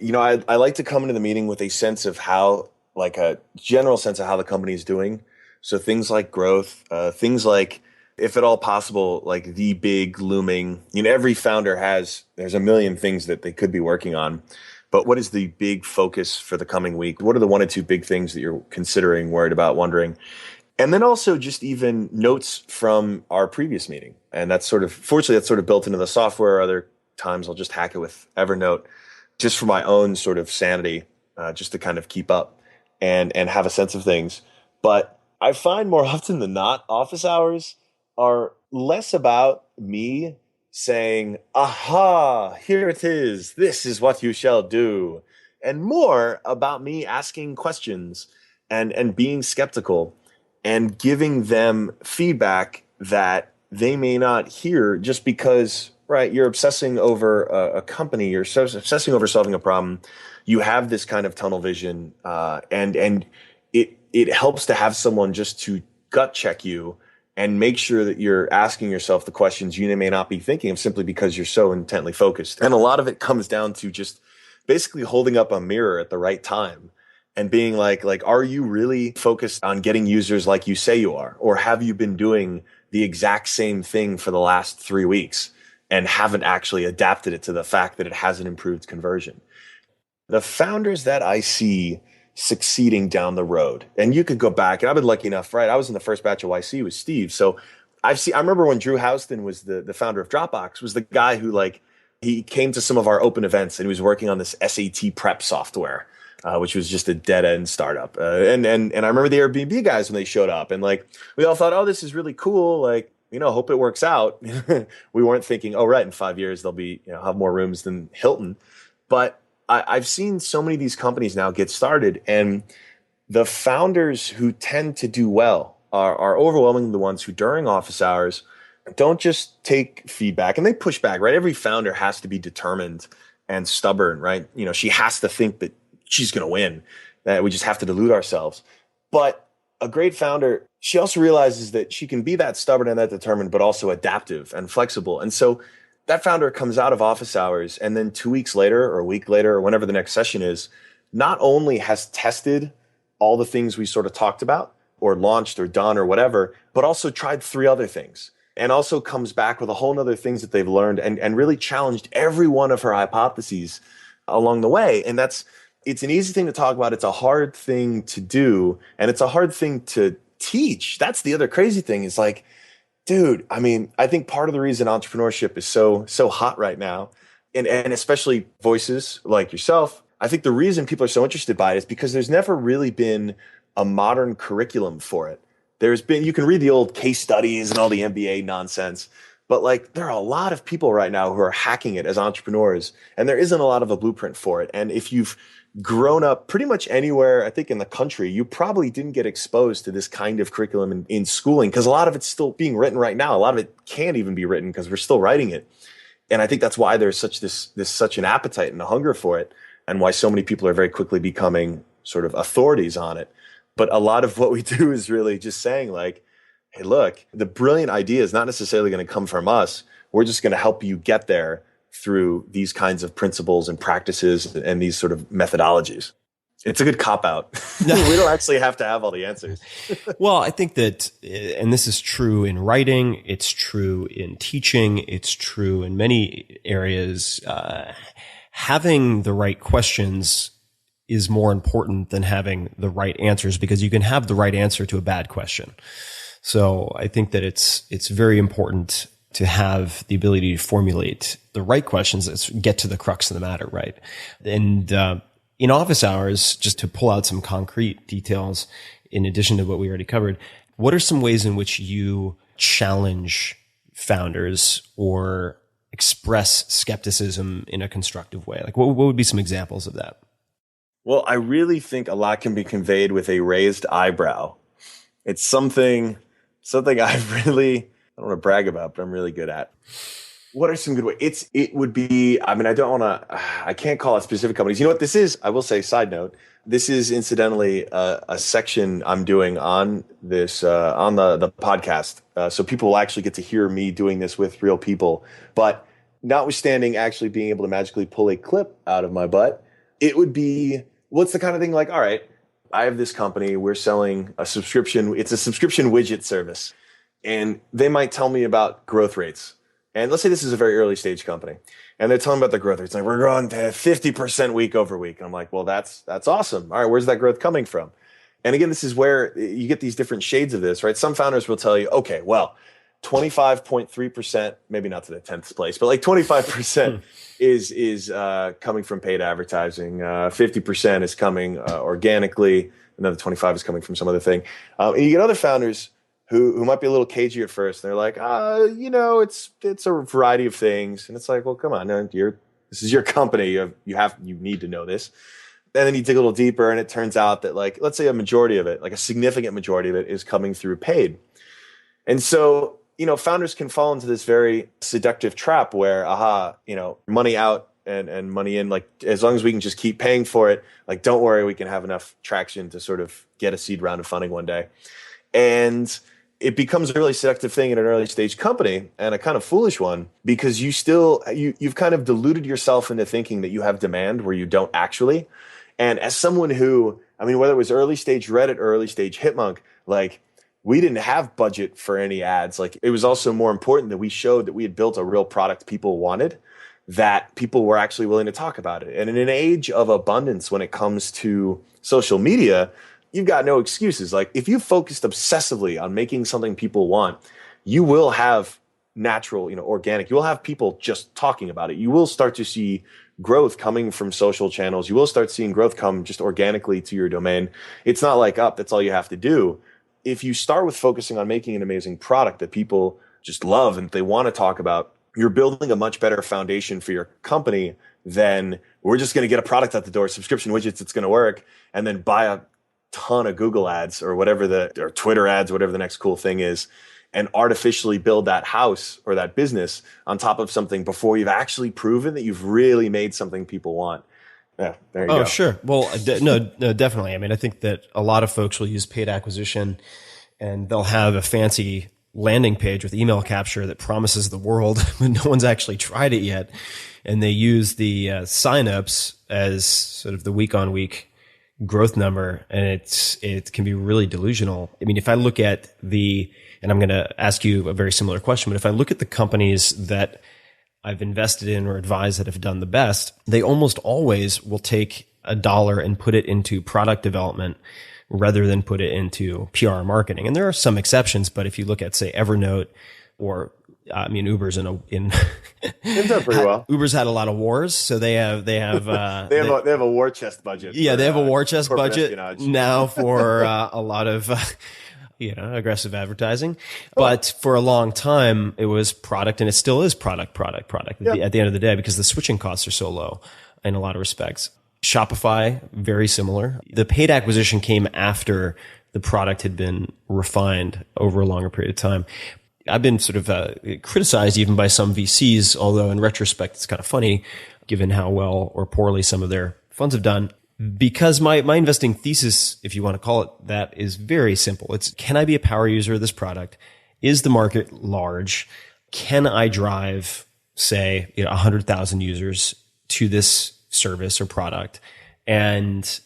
I like to come into the meeting with a sense of how, like a general sense of how the company is doing. So things like growth, things like, if at all possible, like the big looming, every founder there's a million things that they could be working on. But what is the big focus for the coming week? What are the one or two big things that you're considering, worried about, wondering? And then also just even notes from our previous meeting. And fortunately, that's sort of built into the software. Other times I'll just hack it with Evernote just for my own sort of sanity, just to kind of keep up and have a sense of things. But I find more often than not, office hours are less about me saying, aha, here it is. This is what you shall do. And more about me asking questions and being skeptical and giving them feedback that they may not hear just because, right, you're obsessing over a company, you're obsessing over solving a problem. You have this kind of tunnel vision, and it helps to have someone just to gut check you and make sure that you're asking yourself the questions you may not be thinking of simply because you're so intently focused. And a lot of it comes down to just basically holding up a mirror at the right time and being like, are you really focused on getting users like you say you are? Or have you been doing the exact same thing for the last 3 weeks and haven't actually adapted it to the fact that it hasn't improved conversion? The founders that I see succeeding down the road, and you could go back, and I've been lucky enough, right? I was in the first batch of YC with Steve. So I remember when Drew Houston was the founder of Dropbox, was the guy who he came to some of our open events and he was working on this SAT prep software, which was just a dead end startup. And I remember the Airbnb guys when they showed up and we all thought, oh, this is really cool. Hope it works out. We weren't thinking, oh, right, in 5 years, they'll be, have more rooms than Hilton. But I've seen so many of these companies now get started, and the founders who tend to do well are overwhelmingly the ones who during office hours don't just take feedback and they push back, right? Every founder has to be determined and stubborn, right? She has to think that she's going to win, that we just have to delude ourselves. But a great founder, she also realizes that she can be that stubborn and that determined, but also adaptive and flexible. And so that founder comes out of office hours and then 2 weeks later or a week later or whenever the next session is, not only has tested all the things we sort of talked about or launched or done or whatever, but also tried 3 other things and also comes back with a whole nother things that they've learned and really challenged every one of her hypotheses along the way. And it's an easy thing to talk about. It's a hard thing to do. And it's a hard thing to teach. That's the other crazy thing is dude, I think part of the reason entrepreneurship is so hot right now, and especially voices like yourself, I think the reason people are so interested by it is because there's never really been a modern curriculum for it. You can read the old case studies and all the MBA nonsense, but there are a lot of people right now who are hacking it as entrepreneurs, and there isn't a lot of a blueprint for it. And if you've grown up pretty much anywhere, I think in the country, you probably didn't get exposed to this kind of curriculum in schooling because a lot of it's still being written right now. A lot of it can't even be written because we're still writing it. And I think that's why there's such an appetite and a hunger for it, and why so many people are very quickly becoming sort of authorities on it. But a lot of what we do is really just saying hey, look, the brilliant idea is not necessarily going to come from us. We're just going to help you get there through these kinds of principles and practices and these sort of methodologies. It's a good cop-out. We don't actually have to have all the answers. Well, I think that, and this is true in writing, it's true in teaching, it's true in many areas, having the right questions is more important than having the right answers, because you can have the right answer to a bad question. So I think that it's very important to have the ability to formulate the right questions that get to the crux of the matter, right? And in office hours, just to pull out some concrete details, in addition to what we already covered, what are some ways in which you challenge founders or express skepticism in a constructive way? What would be some examples of that? Well, I really think a lot can be conveyed with a raised eyebrow. It's something I've really, I don't want to brag about, but I'm really good at. What are some good ways? It would be, I mean, I can't call out specific companies. You know what this is? I will say, side note, this is incidentally a section I'm doing on this, on the podcast. So people will actually get to hear me doing this with real people. But notwithstanding actually being able to magically pull a clip out of my butt, it would be, what's the kind of thing like, all right, I have this company, we're selling a subscription. It's a subscription widget service. And they might tell me about growth rates. And let's say this is a very early stage company, and they're telling me about the growth rates. Like, we're growing to 50% week over week. And I'm like, well, that's awesome. All right, where's that growth coming from? And again, this is where you get these different shades of this, right? Some founders will tell you, okay, well, 25.3%, maybe not to the 10th place, but like 25% is coming from paid advertising. 50% is coming organically. Another 25 is coming from some other thing. And you get other founders who might be a little cagey at first. They're like, it's a variety of things. And it's like, well, come on, this is your company. You need to know this. And then you dig a little deeper, and it turns out that, like, let's say a majority of it, like a significant majority of it, is coming through paid. And so, founders can fall into this very seductive trap where, money out and money in, like, as long as we can just keep paying for it, like, don't worry, we can have enough traction to sort of get a seed round of funding one day. And it becomes a really seductive thing in an early stage company, and a kind of foolish one, because you've kind of deluded yourself into thinking that you have demand where you don't actually. And as someone who, whether it was early stage Reddit or early stage hipmunk, like, we didn't have budget for any ads. Like, it was also more important that we showed that we had built a real product people wanted, that people were actually willing to talk about it. And in an age of abundance when it comes to social media, you've got no excuses. Like, if you focused obsessively on making something people want, you will have natural, organic, you will have people just talking about it. You will start to see growth coming from social channels. You will start seeing growth come just organically to your domain. It's not like, that's all you have to do. If you start with focusing on making an amazing product that people just love and they want to talk about, you're building a much better foundation for your company than, we're just going to get a product out the door, subscription widgets, it's going to work, and then buy a ton of Google ads or or Twitter ads, whatever the next cool thing is, and artificially build that house or that business on top of something before you've actually proven that you've really made something people want. Yeah, there you go. Oh, sure. Well, no, definitely. I think that a lot of folks will use paid acquisition, and they'll have a fancy landing page with email capture that promises the world, but no one's actually tried it yet. And they use the signups as sort of the week on week growth number, and it can be really delusional. If I look at and I'm going to ask you a very similar question, but if I look at the companies that I've invested in or advised that have done the best, they almost always will take $1 and put it into product development rather than put it into PR marketing. And there are some exceptions, but if you look at, say, Evernote or Uber's they've done pretty well. Uber's had a lot of wars, so they have they have a war chest budget. Yeah, they have a war chest budget espionage now for a lot of aggressive advertising. But for a long time, it was product, and it still is product at the end of the day, because the switching costs are so low in a lot of respects. Shopify, very similar. The paid acquisition came after the product had been refined over a longer period of time. I've been sort of criticized even by some VCs, although in retrospect, it's kind of funny given how well or poorly some of their funds have done. Because my investing thesis, if you want to call it that, is very simple. It's, can I be a power user of this product? Is the market large? Can I drive, say, 100,000 users to this service or product? And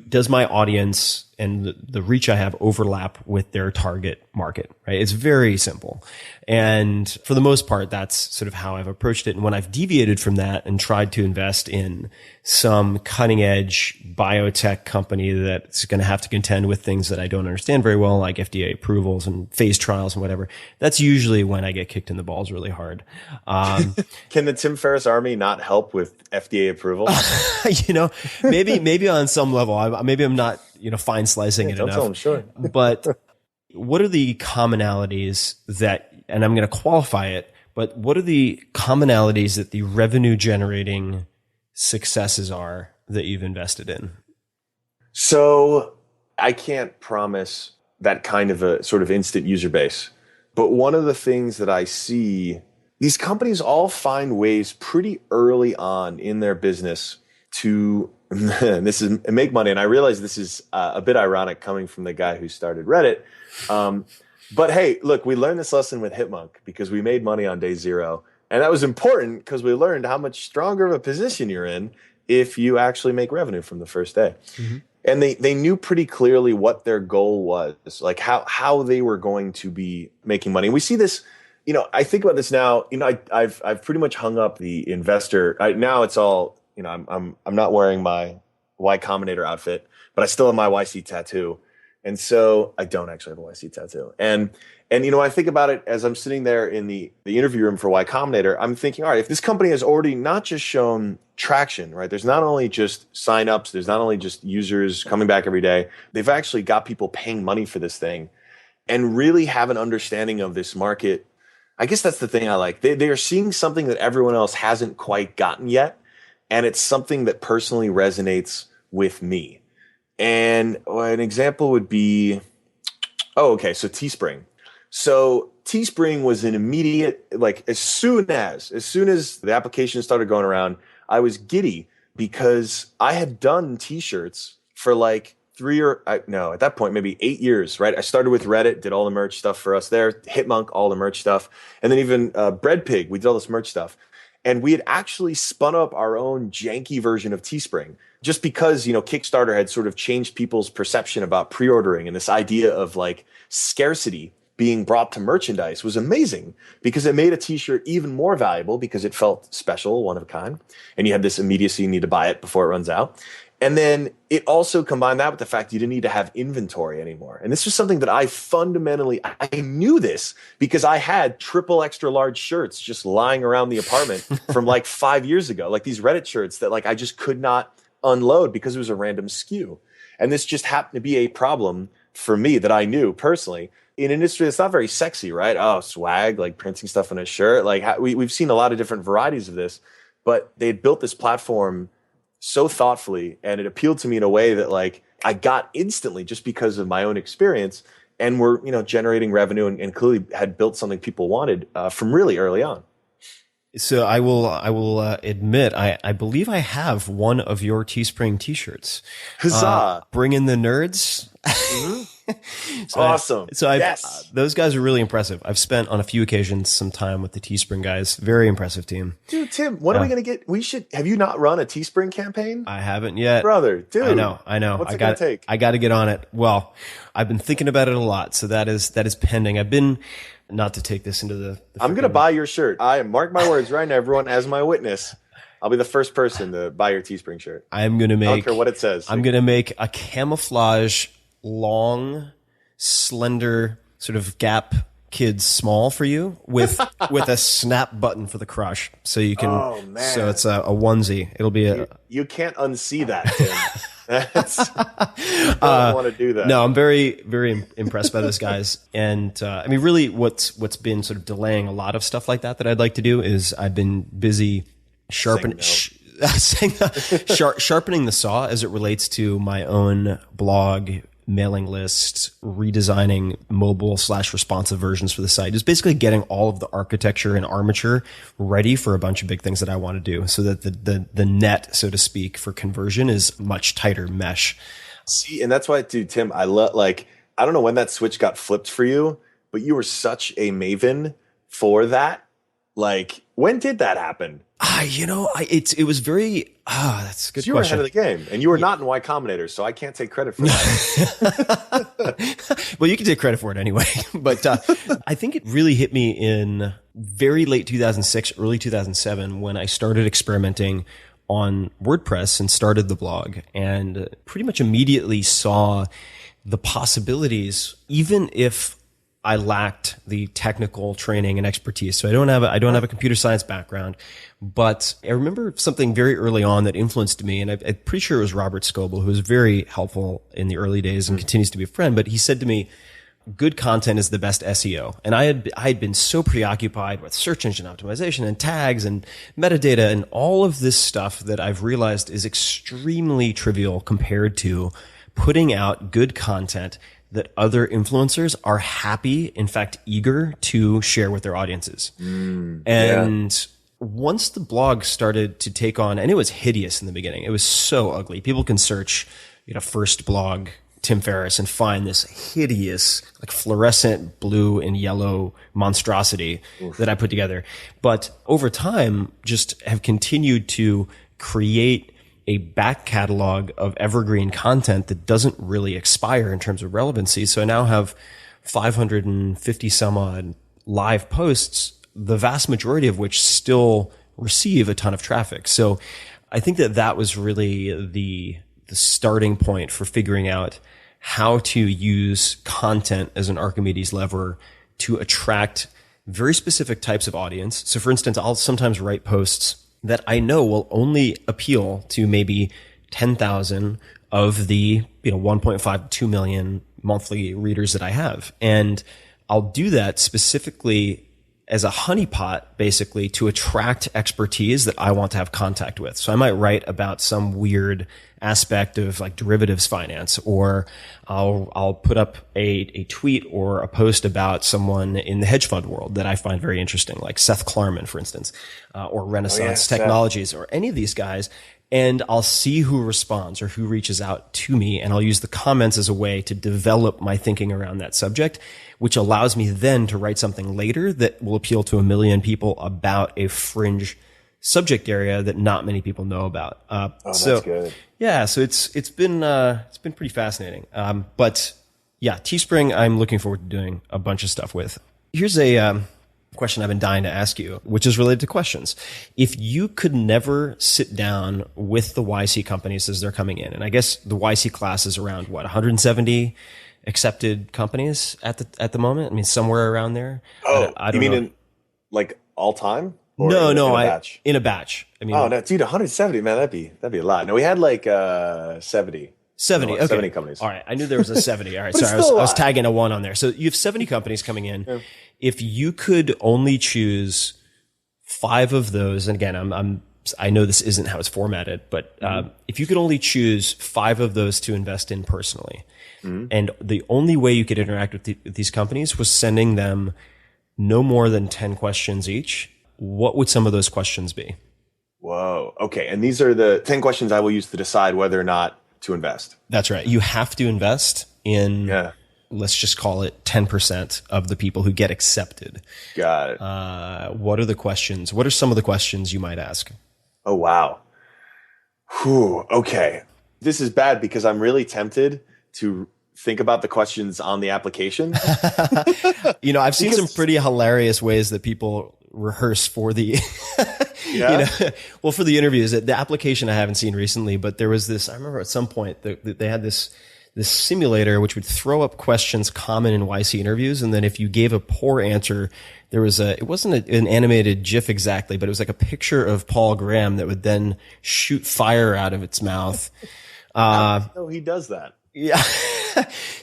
does my audience and the reach I have overlap with their target market, right? It's very simple. And for the most part, that's sort of how I've approached it. And when I've deviated from that and tried to invest in some cutting edge biotech company that's going to have to contend with things that I don't understand very well, like FDA approvals and phase trials and whatever, that's usually when I get kicked in the balls really hard. Can the Tim Ferriss Army not help with FDA approval? Maybe on some level, maybe I'm not, fine slicing it enough. Tell them, sure. But what are the commonalities that, and I'm going to qualify it, but what are the commonalities that the revenue generating successes are that you've invested in? So I can't promise that kind of a sort of instant user base. But one of the things that I see, these companies all find ways pretty early on in their business to make money. And I realize this is a bit ironic coming from the guy who started Reddit. But hey, look, we learned this lesson with Hipmunk because we made money on day zero. And that was important because we learned how much stronger of a position you're in if you actually make revenue from the first day. Mm-hmm. And they knew pretty clearly what their goal was, like how they were going to be making money. And we see this, I think about this now, I've pretty much hung up the investor. Now it's all, I'm not wearing my Y Combinator outfit, but I still have my YC tattoo. And so I don't actually have a YC tattoo. And I think about it as I'm sitting there in the interview room for Y Combinator, I'm thinking, all right, if this company has already not just shown traction, right? There's not only just signups, there's not only just users coming back every day, they've actually got people paying money for this thing and really have an understanding of this market. I guess that's the thing I like. They are seeing something that everyone else hasn't quite gotten yet. And it's something that personally resonates with me. And an example would be, so Teespring. So Teespring was an immediate, like as soon as the application started going around, I was giddy because I had done t-shirts for like at that point, maybe 8 years, right? I started with Reddit, did all the merch stuff for us there, Hipmunk, all the merch stuff. And then even Bread Pig, we did all this merch stuff. And we had actually spun up our own janky version of Teespring just because, Kickstarter had sort of changed people's perception about pre-ordering, and this idea of like scarcity being brought to merchandise was amazing because it made a t-shirt even more valuable because it felt special, one of a kind. And you had this immediacy, you need to buy it before it runs out. And then it also combined that with the fact you didn't need to have inventory anymore. And this was something that I knew this because I had triple extra large shirts just lying around the apartment from like 5 years ago, like these Reddit shirts that like I just could not unload because it was a random SKU. And this just happened to be a problem for me that I knew personally in an industry that's not very sexy, right? Oh, swag, like printing stuff on a shirt. Like we've seen a lot of different varieties of this, but they had built this platform so thoughtfully, and it appealed to me in a way that like I got instantly just because of my own experience, and we're generating revenue and clearly had built something people wanted from really early on. So I will admit I believe I have one of your Teespring t-shirts. Huzzah! Bring in the nerds. Mm-hmm. Awesome. Those guys are really impressive. I've spent on a few occasions some time with the Teespring guys. Very impressive team. Dude, Tim, when are we going to get, have you not run a Teespring campaign? I haven't yet. Brother, dude. I know. What's it going to take? I got to get on it. Well, I've been thinking about it a lot. So that is pending. I've been, not to take this into the I'm going to buy your shirt. Mark my words right now, everyone, as my witness. I'll be the first person to buy your Teespring shirt. I don't care what it says. I'm going to make a camouflage, long, slender, sort of Gap Kids small for you with a snap button for the crush. So you can, so it's a onesie. It'll be you can't unsee that, Tim. I don't want to do that. No, I'm very, very impressed by those guys. And, really what's been sort of delaying a lot of stuff like that I'd like to do is I've been busy sharpening the saw as it relates to my own blog, mailing list, redesigning mobile / responsive versions for the site. Just basically getting all of the architecture and armature ready for a bunch of big things that I want to do so that the net, so to speak, for conversion is much tighter mesh. See, and that's why, dude, Tim, I don't know when that switch got flipped for you, but you were such a maven for that. Like, when did that happen? It was very, that's a good question. You were ahead of the game, and you were not in Y Combinator, so I can't take credit for that. Well, you can take credit for it anyway. But I think it really hit me in very late 2006, early 2007, when I started experimenting on WordPress and started the blog, and pretty much immediately saw the possibilities, even if I lacked the technical training and expertise. So I don't have a computer science background, but I remember something very early on that influenced me. And I'm pretty sure it was Robert Scoble, who was very helpful in the early days and continues to be a friend. But he said to me, good content is the best SEO. And I had been so preoccupied with search engine optimization and tags and metadata and all of this stuff that I've realized is extremely trivial compared to putting out good content that other influencers are happy, in fact, eager to share with their audiences. And once the blog started to take on, and it was hideous in the beginning. It was so ugly. People can search, first blog Tim Ferriss and find this hideous, like fluorescent blue and yellow monstrosity that I put together. But over time, just have continued to create a back catalog of evergreen content that doesn't really expire in terms of relevancy. So I now have 550 some odd live posts, the vast majority of which still receive a ton of traffic. So I think that was really the starting point for figuring out how to use content as an Archimedes lever to attract very specific types of audience. So for instance, I'll sometimes write posts that I know will only appeal to maybe 10,000 of the 1.5 to 2 million monthly readers that I have. And I'll do that specifically as a honeypot, basically, to attract expertise that I want to have contact with. So I might write about some weird aspect of like derivatives finance, or I'll put up a tweet or a post about someone in the hedge fund world that I find very interesting, like Seth Klarman, for instance, or Renaissance Technologies, or any of these guys. And I'll see who responds or who reaches out to me. And I'll use the comments as a way to develop my thinking around that subject, which allows me then to write something later that will appeal to 1 million people about a fringe subject area that not many people know about. That's good. Yeah. So it's been pretty fascinating. But yeah, Teespring, I'm looking forward to doing a bunch of stuff with. Here's a, question I've been dying to ask you, which is related to questions. If you could never sit down with the YC companies as they're coming in, and I guess the YC class is around 170 accepted companies at the moment? I mean, somewhere around there. Oh, I don't you mean know. in like all time? No, in a batch? In a batch. I mean, oh no, dude, 170, man, that'd be a lot. No, we had like 70. 70. Okay. 70 companies. All right. I knew there was a 70. All right. But Sorry. it's I still a was lot. tagging a 1 on there. So you have 70 companies coming in. Yeah. If you could only choose 5 of those, and again, I know this isn't how it's formatted, but if you could only choose 5 of those to invest in personally, and the only way you could interact with these companies was sending them no more than 10 questions each, what would some of those questions be? Whoa. Okay. And these are the 10 questions I will use to decide whether or not to invest. That's right. You have to invest in, let's just call it 10% of the people who get accepted. Got it. What are the questions? What are some of the questions you might ask? Oh, wow. Whew. Okay. This is bad because I'm really tempted to think about the questions on the application. I've seen some pretty hilarious ways that people rehearse for the, for the interviews. The application I haven't seen recently, but there was this, I remember at some point that they had this simulator which would throw up questions common in YC interviews. And then if you gave a poor answer, there was it wasn't an animated GIF exactly, but it was like a picture of Paul Graham that would then shoot fire out of its mouth. No, he does that. Yeah.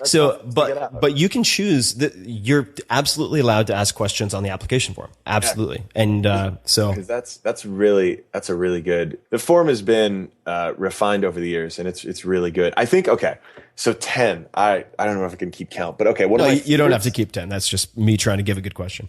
So, but you can choose that. You're absolutely allowed to ask questions on the application form. Absolutely. Yeah. And, because that's a really good, the form has been, refined over the years and it's really good. I think, okay. So 10, I don't know if I can keep count, but okay. You don't have to keep 10. That's just me trying to give a good question.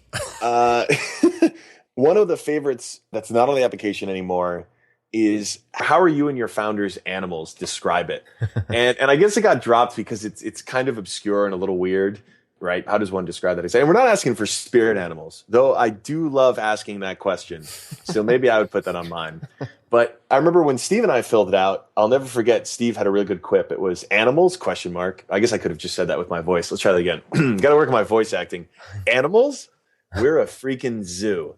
One of the favorites that's not on the application anymore is how are you and your founders' animals? Describe it. And I guess it got dropped because it's kind of obscure and a little weird, right? How does one describe that? And we're not asking for spirit animals, though I do love asking that question. So maybe I would put that on mine. But I remember when Steve and I filled it out, I'll never forget, Steve had a really good quip. It was animals, ? I guess I could have just said that with my voice. Let's try that again. Got to work on my voice acting. Animals? We're a freaking zoo.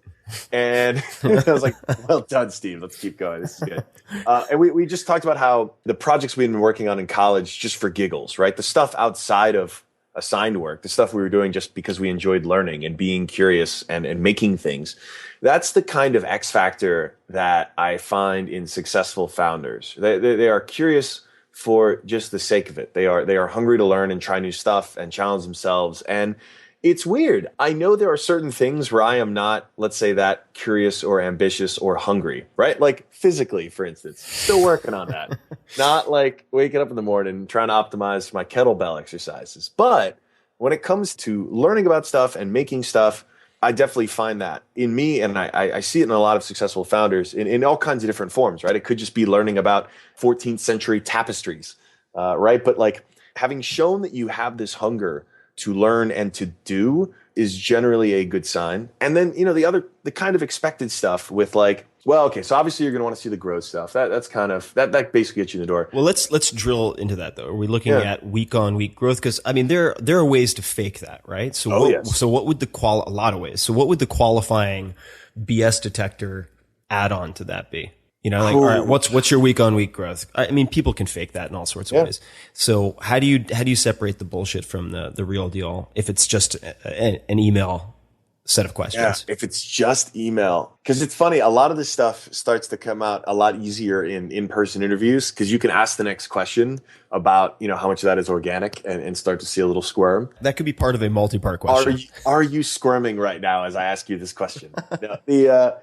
And I was like, well done, Steve. Let's keep going. This is good. And we just talked about how the projects we've been working on in college, just for giggles, right? The stuff outside of assigned work, the stuff we were doing just because we enjoyed learning and being curious and making things. That's the kind of X factor that I find in successful founders. They are curious for just the sake of it. They are hungry to learn and try new stuff and challenge themselves. And It's weird. I know there are certain things where I am not, let's say, that curious or ambitious or hungry, right? Like physically, for instance, still working on that. Not like waking up in the morning trying to optimize my kettlebell exercises. But when it comes to learning about stuff and making stuff, I definitely find that in me, and I see it in a lot of successful founders in all kinds of different forms, right? It could just be learning about 14th century tapestries, right? But like having shown that you have this hunger to learn and to do is generally a good sign. And then, the kind of expected stuff with like, well, okay, so obviously you're going to want to see the growth stuff. That's kind of, that basically gets you in the door. Well, let's drill into that though. Are we looking at week on week growth? Because I mean, there are ways to fake that, right? So so what would a lot of ways. So what would the qualifying BS detector add-on to that be? Like, all right, what's your week on week growth? I mean, people can fake that in all sorts of ways. So how do you separate the bullshit from the real deal if it's just an email set of questions? Yeah, if it's just email, because it's funny, a lot of this stuff starts to come out a lot easier in in-person interviews because you can ask the next question about, how much of that is organic and start to see a little squirm. That could be part of a multi-part question. Are you squirming right now as I ask you this question? No,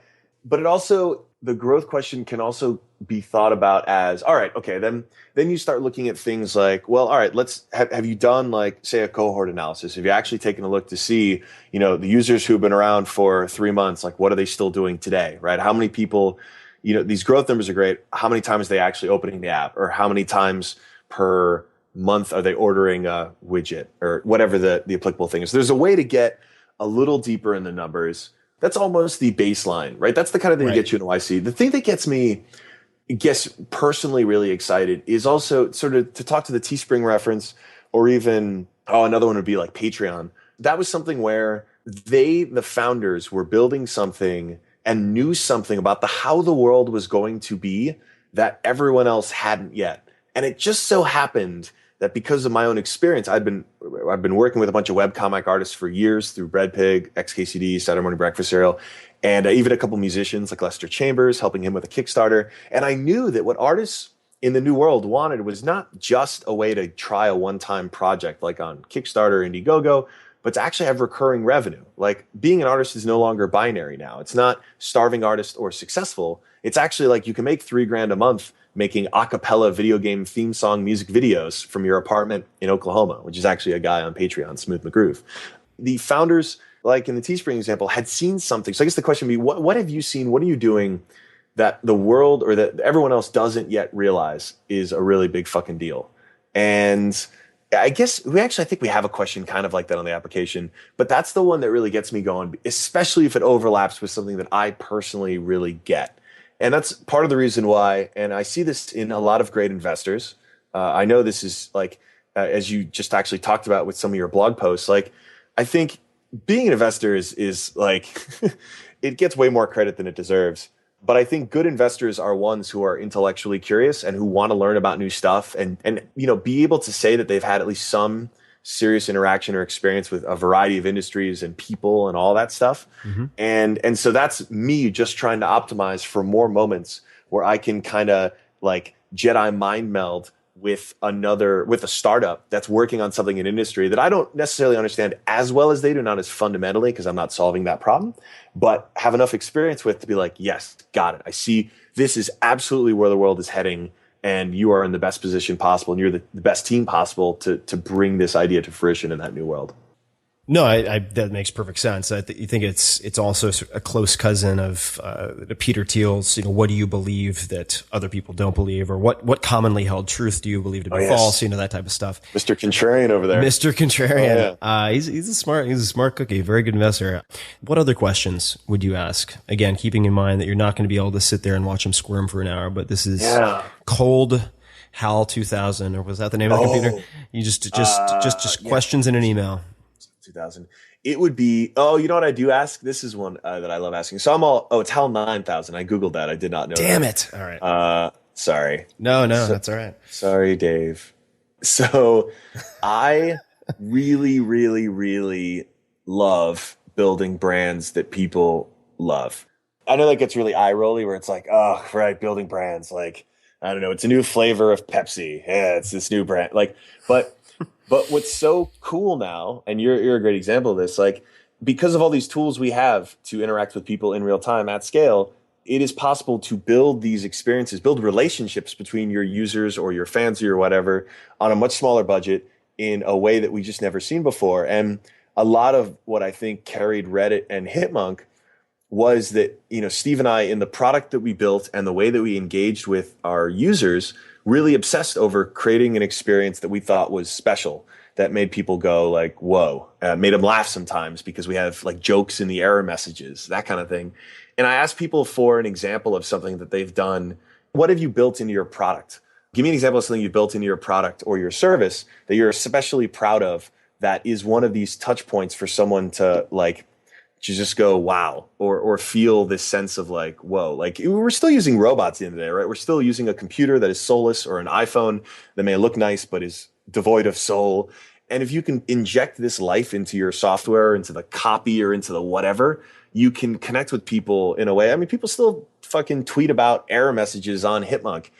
but it also, the growth question can also be thought about as, all right, okay, then you start looking at things like, well, all right, have you done like, say, a cohort analysis? Have you actually taken a look to see, the users who've been around for 3 months, like what are they still doing today, right? How many people, these growth numbers are great. How many times are they actually opening the app, or how many times per month are they ordering a widget, or whatever the applicable thing is? There's a way to get a little deeper in the numbers. That's almost the baseline, right? That's the kind of thing that gets you an YC. The thing that gets me, personally really excited is also sort of to talk to the Teespring reference, or even, another one would be like Patreon. That was something where the founders were building something and knew something about how the world was going to be that everyone else hadn't yet. And it just so happened that because of my own experience, I've been working with a bunch of webcomic artists for years through Breadpig, XKCD, Saturday Morning Breakfast Cereal, and even a couple musicians like Lester Chambers, helping him with a Kickstarter. And I knew that what artists in the new world wanted was not just a way to try a one-time project like on Kickstarter, Indiegogo, but to actually have recurring revenue. Like being an artist is no longer binary now. It's not starving artist or successful. It's actually like you can make $3,000 a month making a cappella video game theme song music videos from your apartment in Oklahoma, which is actually a guy on Patreon, Smooth McGroove. The founders, like in the Teespring example, had seen something. So I guess the question would be, what have you seen? What are you doing that the world or that everyone else doesn't yet realize is a really big fucking deal? And I guess I think we have a question kind of like that on the application, but that's the one that really gets me going, especially if it overlaps with something that I personally really get. And that's part of the reason why, and I see this in a lot of great investors. I know this is like, as you just actually talked about with some of your blog posts, like I think being an investor is like, it gets way more credit than it deserves. But I think good investors are ones who are intellectually curious and who want to learn about new stuff and be able to say that they've had at least some serious interaction or experience with a variety of industries and people and all that stuff. Mm-hmm. And so that's me just trying to optimize for more moments where I can kind of like Jedi mind meld with a startup that's working on something in industry that I don't necessarily understand as well as they do, not as fundamentally, because I'm not solving that problem, but have enough experience with to be like, yes, got it. I see this is absolutely where the world is heading. And you are in the best position possible, and you're the best team possible to bring this idea to fruition in that new world. No, that makes perfect sense. You think it's also a close cousin of Peter Thiel's, what do you believe that other people don't believe, or what commonly held truth do you believe to be false? That type of stuff. Mr. Contrarian over there. Mr. Contrarian. Oh, yeah. He's a smart cookie, very good investor. What other questions would you ask? Again, keeping in mind that you're not going to be able to sit there and watch him squirm for an hour, but this is cold HAL 2000, or was that the name of the computer? You just questions in an email. 2000. It would be, you know what I do ask? This is one that I love asking. So it's HAL 9000. I Googled that. I did not know Damn that. It. All right. Sorry. No, that's all right. Sorry, Dave. So I really, really, really love building brands that people love. I know that gets really eye-rolly where it's like, oh, right, building brands. Like, I don't know, it's a new flavor of Pepsi. Yeah, it's this new brand. Like, but But what's so cool now, and you're a great example of this, like because of all these tools we have to interact with people in real time at scale, it is possible to build these experiences, build relationships between your users or your fans or whatever on a much smaller budget in a way that we just never seen before. And a lot of what I think carried Reddit and hipmunk was that, Steve and I, in the product that we built and the way that we engaged with our users, really obsessed over creating an experience that we thought was special, that made people go like, whoa, made them laugh sometimes because we have like jokes in the error messages, that kind of thing. And I asked people for an example of something that they've done. What have you built into your product? Give me an example of something you built into your product or your service that you're especially proud of, that is one of these touch points for someone to like, to just go, wow, or feel this sense of like, whoa, like we're still using robots at the end of the day, right? We're still using a computer that is soulless, or an iPhone that may look nice, but is devoid of soul. And if you can inject this life into your software, into the copy or into the whatever, you can connect with people in a way. I mean, people still fucking tweet about error messages on hipmunk.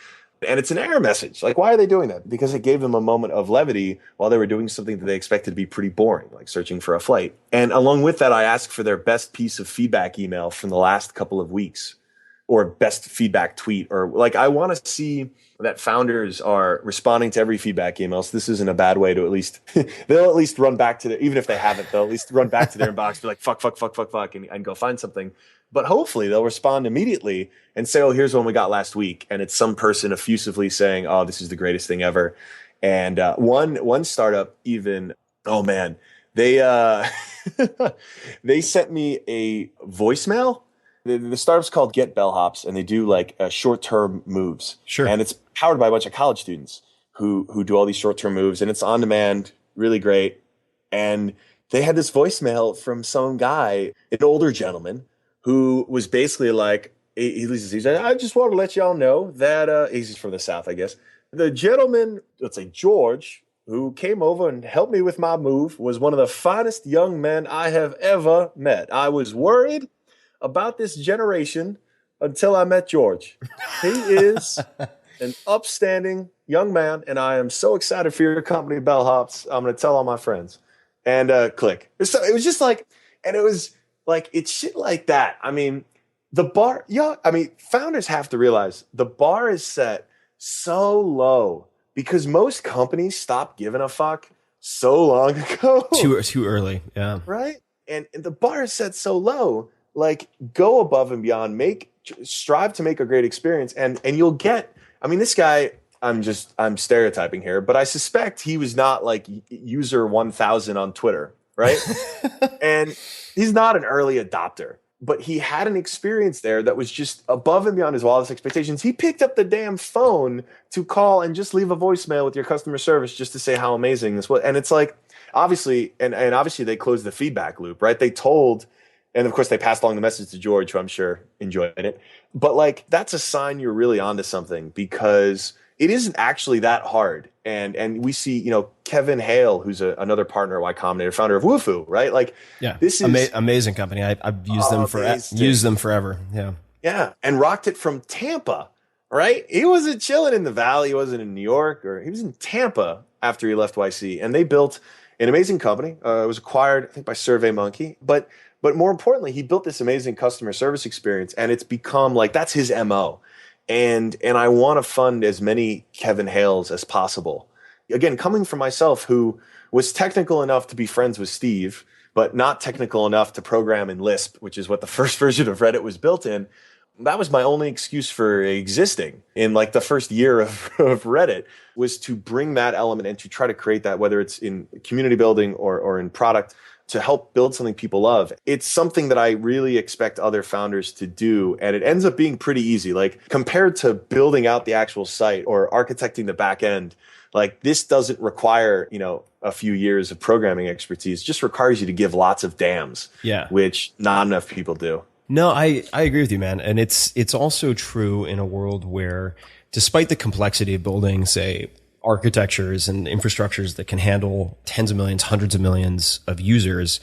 And it's an error message. Like, why are they doing that? Because it gave them a moment of levity while they were doing something that they expected to be pretty boring, like searching for a flight. And along with that, I asked for their best piece of feedback email from the last couple of weeks, or best feedback tweet, or like, I want to see that founders are responding to every feedback email. So this isn't a bad way to at least, they'll at least run back to their, even if they haven't, they'll at least run back to their inbox, be like, fuck, and go find something. But hopefully they'll respond immediately and say, oh, here's one we got last week. And it's some person effusively saying, oh, this is the greatest thing ever. And one startup even, oh man, they they sent me a voicemail. The startup's called Get Bellhops, and they do like short-term moves. Sure. And it's powered by a bunch of college students who do all these short-term moves, and it's on demand, really great. And they had this voicemail from some guy, an older gentleman, who was basically like, he's like, I just want to let y'all know that he's from the South, I guess. The gentleman, let's say George, who came over and helped me with my move, was one of the finest young men I have ever met. I was worried about this generation until I met George. He is an upstanding young man, and I am so excited for your company, Bellhops. I'm going to tell all my friends. And click. So it was just like, and it was like, it's shit like that. I mean, the bar, founders have to realize the bar is set so low because most companies stopped giving a fuck so long ago. Too early. Yeah. Right. And the bar is set so low, like go above and beyond, strive to make a great experience. And you'll get, I mean, this guy, I'm stereotyping here, but I suspect he was not like user 1000 on Twitter. Right. And he's not an early adopter, but he had an experience there that was just above and beyond his wildest expectations. He picked up the damn phone to call and just leave a voicemail with your customer service just to say how amazing this was. And it's like, obviously, and obviously they closed the feedback loop, right? They told, and of course they passed along the message to George, who I'm sure enjoyed it. But like, that's a sign you're really onto something, because it isn't actually that hard. And we see, Kevin Hale, who's another partner at Y Combinator, founder of Wufoo, right? Like, yeah, this is amazing company. I've used them forever. Yeah. Yeah. And rocked it from Tampa, right? He wasn't chilling in the Valley. He wasn't in New York, or he was in Tampa after he left YC. And they built an amazing company. It was acquired, I think, by SurveyMonkey. But more importantly, he built this amazing customer service experience, and it's become like, that's his MO. And I want to fund as many Kevin Hales as possible. Again, coming from myself, who was technical enough to be friends with Steve, but not technical enough to program in Lisp, which is what the first version of Reddit was built in. That was my only excuse for existing in like the first year of Reddit, was to bring that element and to try to create that, whether it's in community building or in product, to help build something people love. It's something that I really expect other founders to do. And it ends up being pretty easy. Like, compared to building out the actual site or architecting the back end, like, this doesn't require, a few years of programming expertise. It just requires you to give lots of damns, which not enough people do. No, I agree with you, man. And it's also true in a world where, despite the complexity of building, say, architectures and infrastructures that can handle tens of millions, hundreds of millions of users,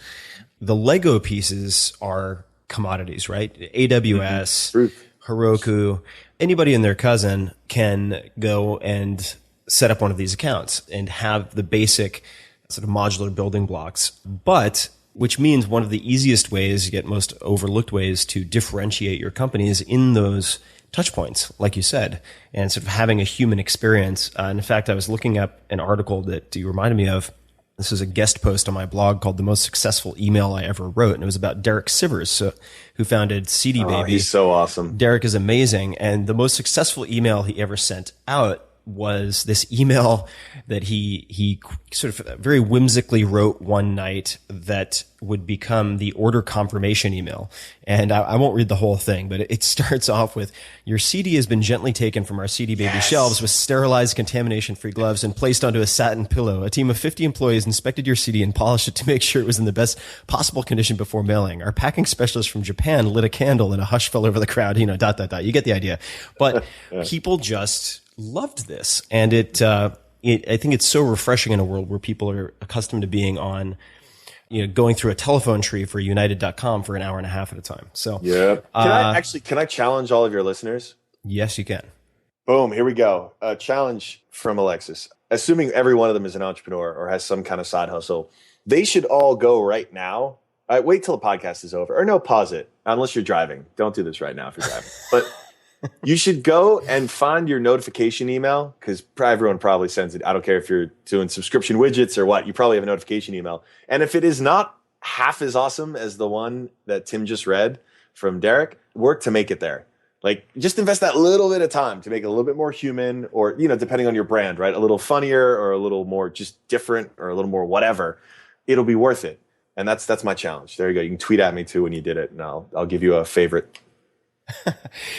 the Lego pieces are commodities, right? AWS, Heroku, anybody and their cousin can go and set up one of these accounts and have the basic sort of modular building blocks. But which means one of the easiest ways, yet most overlooked ways to differentiate your company is in those touch points, like you said, and sort of having a human experience. And in fact, I was looking up an article that you reminded me of. This is a guest post on my blog called The Most Successful Email I Ever Wrote. And it was about Derek Sivers, who founded CD Baby. Oh, he's so awesome. Derek is amazing. And the most successful email he ever sent out was this email that he sort of very whimsically wrote one night that would become the order confirmation email. And I won't read the whole thing, but it starts off with, your CD has been gently taken from our CD Baby shelves with sterilized contamination-free gloves and placed onto a satin pillow. A team of 50 employees inspected your CD and polished it to make sure it was in the best possible condition before mailing. Our packing specialist from Japan lit a candle and a hush fell over the crowd, You get the idea. But people just loved this. And I think it's so refreshing in a world where people are accustomed to being on, going through a telephone tree for united.com for an hour and a half at a time. So, yeah. Can I challenge all of your listeners? Yes, you can. Boom. Here we go. A challenge from Alexis. Assuming every one of them is an entrepreneur or has some kind of side hustle, they should all go right now. Wait till the podcast is over, or no, pause it. Unless you're driving. Don't do this right now if you're driving, but you should go and find your notification email, because everyone probably sends it. I don't care if you're doing subscription widgets or what. You probably have a notification email. And if it is not half as awesome as the one that Tim just read from Derek, work to make it there. Like, just invest that little bit of time to make it a little bit more human, or, depending on your brand, right? A little funnier or a little more just different or a little more whatever. It'll be worth it. And that's my challenge. There you go. You can tweet at me too when you did it, and I'll give you a favorite.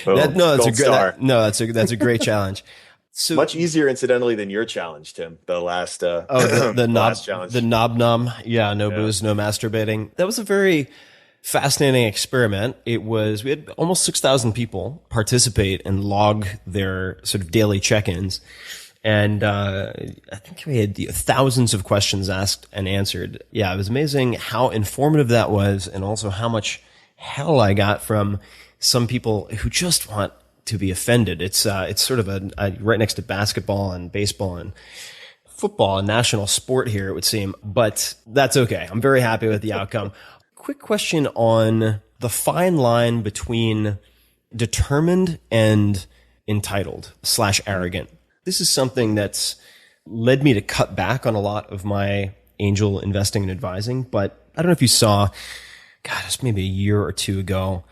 That's a great challenge. So much easier, incidentally, than your challenge, Tim. The last the last challenge, the knob nom. Yeah, no booze, no masturbating. That was a very fascinating experiment. We had almost 6,000 people participate and log their sort of daily check-ins, and I think we had thousands of questions asked and answered. Yeah, it was amazing how informative that was, and also how much hell I got from some people who just want to be offended. It's sort of right next to basketball and baseball and football, a national sport here, it would seem, but that's okay. I'm very happy with the outcome. Quick question on the fine line between determined and entitled / arrogant. This is something that's led me to cut back on a lot of my angel investing and advising, but I don't know if you saw, it's maybe a year or two ago,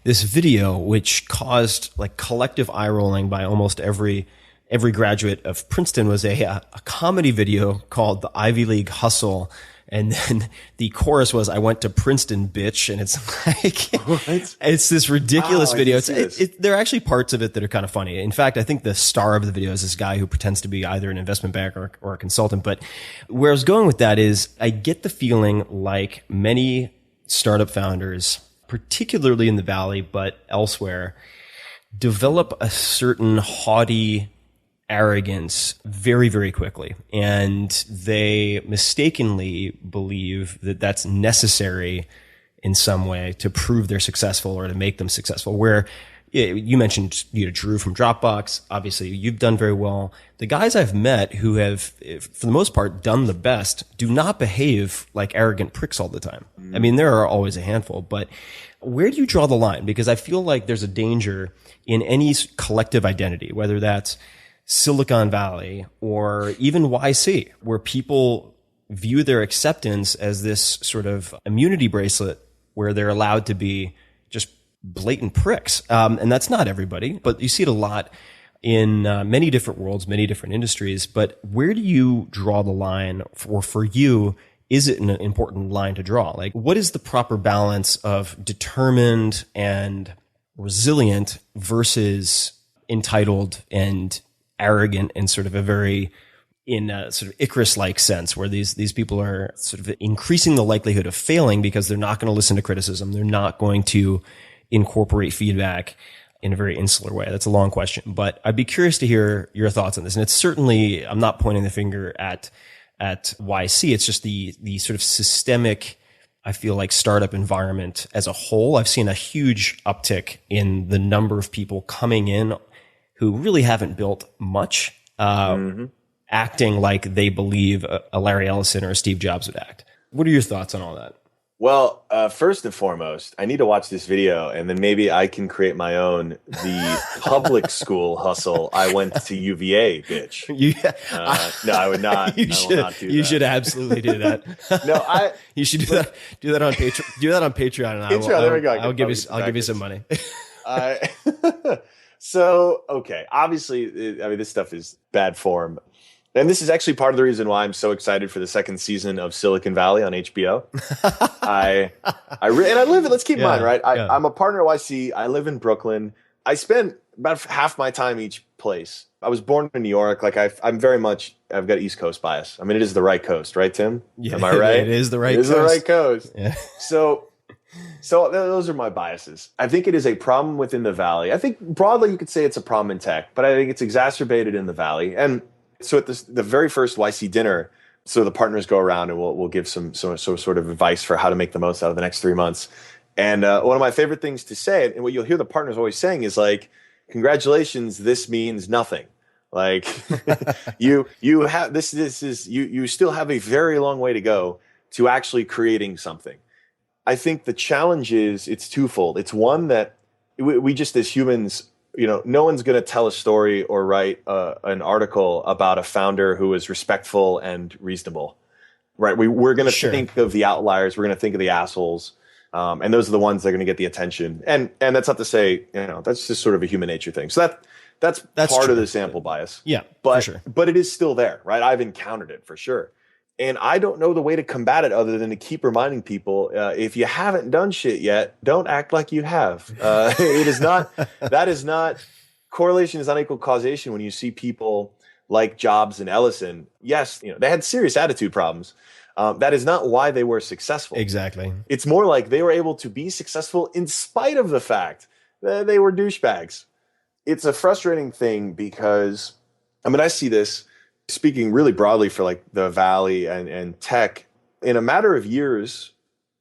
this video which caused like collective eye rolling by almost every graduate of Princeton. Was a comedy video called The Ivy League Hustle. And then the chorus was, "I went to Princeton, bitch." And it's like, what? It's this ridiculous video. There are actually parts of it that are kind of funny. In fact, I think the star of the video is this guy who pretends to be either an investment banker or a consultant. But where I was going with that is, I get the feeling like many startup founders, particularly in the Valley, but elsewhere, develop a certain haughty arrogance very, very quickly. And they mistakenly believe that that's necessary in some way to prove they're successful or to make them successful. Where you mentioned, Drew from Dropbox. Obviously, you've done very well. The guys I've met who have, for the most part, done the best do not behave like arrogant pricks all the time. I mean, there are always a handful, but where do you draw the line? Because I feel like there's a danger in any collective identity, whether that's Silicon Valley or even YC, where people view their acceptance as this sort of immunity bracelet where they're allowed to be just blatant pricks. And that's not everybody, but you see it a lot in many different worlds, many different industries. But where do you draw the line for you? Is it an important line to draw? Like, what is the proper balance of determined and resilient versus entitled and arrogant in sort of a very, in a sort of Icarus-like sense, where these people are sort of increasing the likelihood of failing because they're not going to listen to criticism. They're not going to incorporate feedback in a very insular way. That's a long question, but I'd be curious to hear your thoughts on this. And it's certainly, I'm not pointing the finger at YC. It's just the sort of systemic, I feel like, startup environment as a whole. I've seen a huge uptick in the number of people coming in who really haven't built much acting like they believe a Larry Ellison or a Steve Jobs would act. What are your thoughts on all that? Well, first and foremost, I need to watch this video, and then maybe I can create my own the public school hustle. I went to UVA, bitch. No, I would not. I will not do that. You should absolutely do that. No, you should do that on Patreon. Do that on Patreon, and there we go. I'll give you some money. So, okay, obviously, I mean, this stuff is bad form. And this is actually part of the reason why I'm so excited for the second season of Silicon Valley on HBO. Let's keep in mind, right? I'm a partner at YC. I live in Brooklyn. I spend about half my time each place. I was born in New York. Like I've got East Coast bias. I mean, it is the right coast, right, Tim? Yeah, am I right? It is the right coast. It is the right coast. Yeah. So those are my biases. I think it is a problem within the Valley. I think broadly you could say it's a problem in tech, but I think it's exacerbated in the Valley. And so at the very first YC dinner, so the partners go around and we'll give some sort of advice for how to make the most out of the next 3 months. And one of my favorite things to say, and what you'll hear the partners always saying is like, congratulations, this means nothing. Like you have you still have a very long way to go to actually creating something. I think the challenge is it's twofold. It's one that we just as humans, no one's going to tell a story or write an article about a founder who is respectful and reasonable, right? We're going to think of the outliers. We're going to think of the assholes. And those are the ones that are going to get the attention. And that's not to say, that's just sort of a human nature thing. So that's part of the sample bias. Yeah, but, for sure. But it is still there, right? I've encountered it for sure. And I don't know the way to combat it other than to keep reminding people, if you haven't done shit yet, don't act like you have. Correlation is not equal causation when you see people like Jobs and Ellison. Yes, they had serious attitude problems. That is not why they were successful. Exactly. It's more like they were able to be successful in spite of the fact that they were douchebags. It's a frustrating thing because, I see this speaking really broadly for like the Valley and tech. In a matter of years,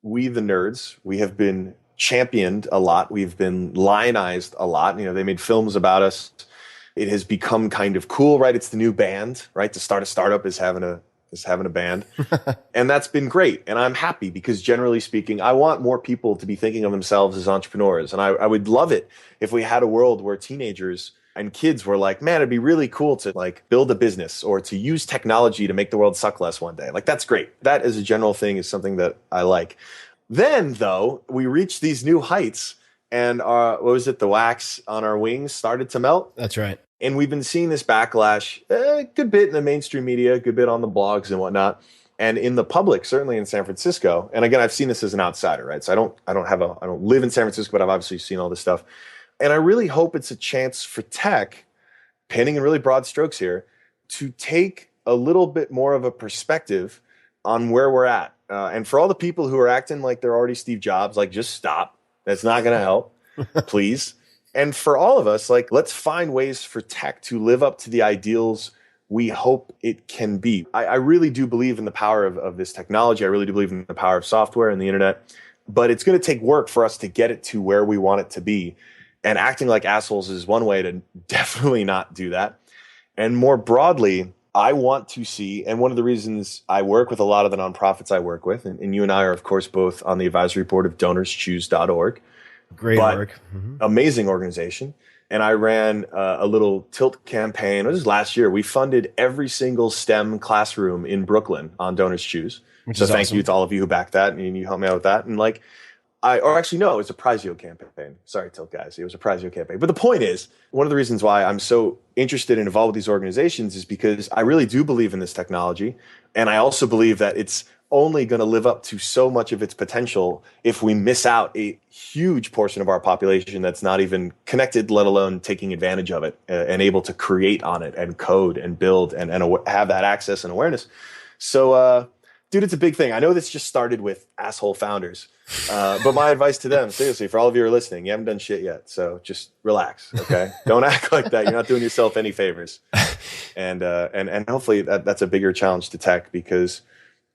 we, the nerds, we have been championed a lot. We've been lionized a lot. They made films about us. It has become kind of cool, right? It's the new band, right? To start a startup is having a band. And that's been great. And I'm happy because generally speaking, I want more people to be thinking of themselves as entrepreneurs. And I would love it if we had a world where teenagers and kids were like, man, it'd be really cool to like build a business or to use technology to make the world suck less one day. Like, that's great. That as a general thing is something that I like. Then though, we reached these new heights and the wax on our wings started to melt. That's right. And we've been seeing this backlash a good bit in the mainstream media, a good bit on the blogs and whatnot. And in the public, certainly in San Francisco. And again, I've seen this as an outsider, right? So I don't live in San Francisco, but I've obviously seen all this stuff. And I really hope it's a chance for tech, painting in really broad strokes here, to take a little bit more of a perspective on where we're at. And for all the people who are acting like they're already Steve Jobs, like, just stop. That's not going to help, please. And for all of us, like, let's find ways for tech to live up to the ideals we hope it can be. I really do believe in the power of this technology. I really do believe in the power of software and the internet. But it's going to take work for us to get it to where we want it to be. And acting like assholes is one way to definitely not do that. And more broadly, I want to see, and one of the reasons I work with a lot of the nonprofits I work with, and you and I are, of course, both on the advisory board of DonorsChoose.org. Great work. Mm-hmm. Amazing organization. And I ran a little tilt campaign. This was last year. We funded every single STEM classroom in Brooklyn on Donors Choose. So thank you to all of you who backed that and you helped me out with that. And like, it was a Prizio campaign. Sorry, Tilt guys. It was a Prizio campaign. But the point is, one of the reasons why I'm so interested and involved with these organizations is because I really do believe in this technology. And I also believe that it's only going to live up to so much of its potential if we miss out a huge portion of our population that's not even connected, let alone taking advantage of it and able to create on it and code and build and have that access and awareness. So, dude, it's a big thing. I know this just started with asshole founders, but my advice to them, seriously, for all of you who are listening, you haven't done shit yet. So just relax, okay? Don't act like that. You're not doing yourself any favors. And hopefully that's a bigger challenge to tech because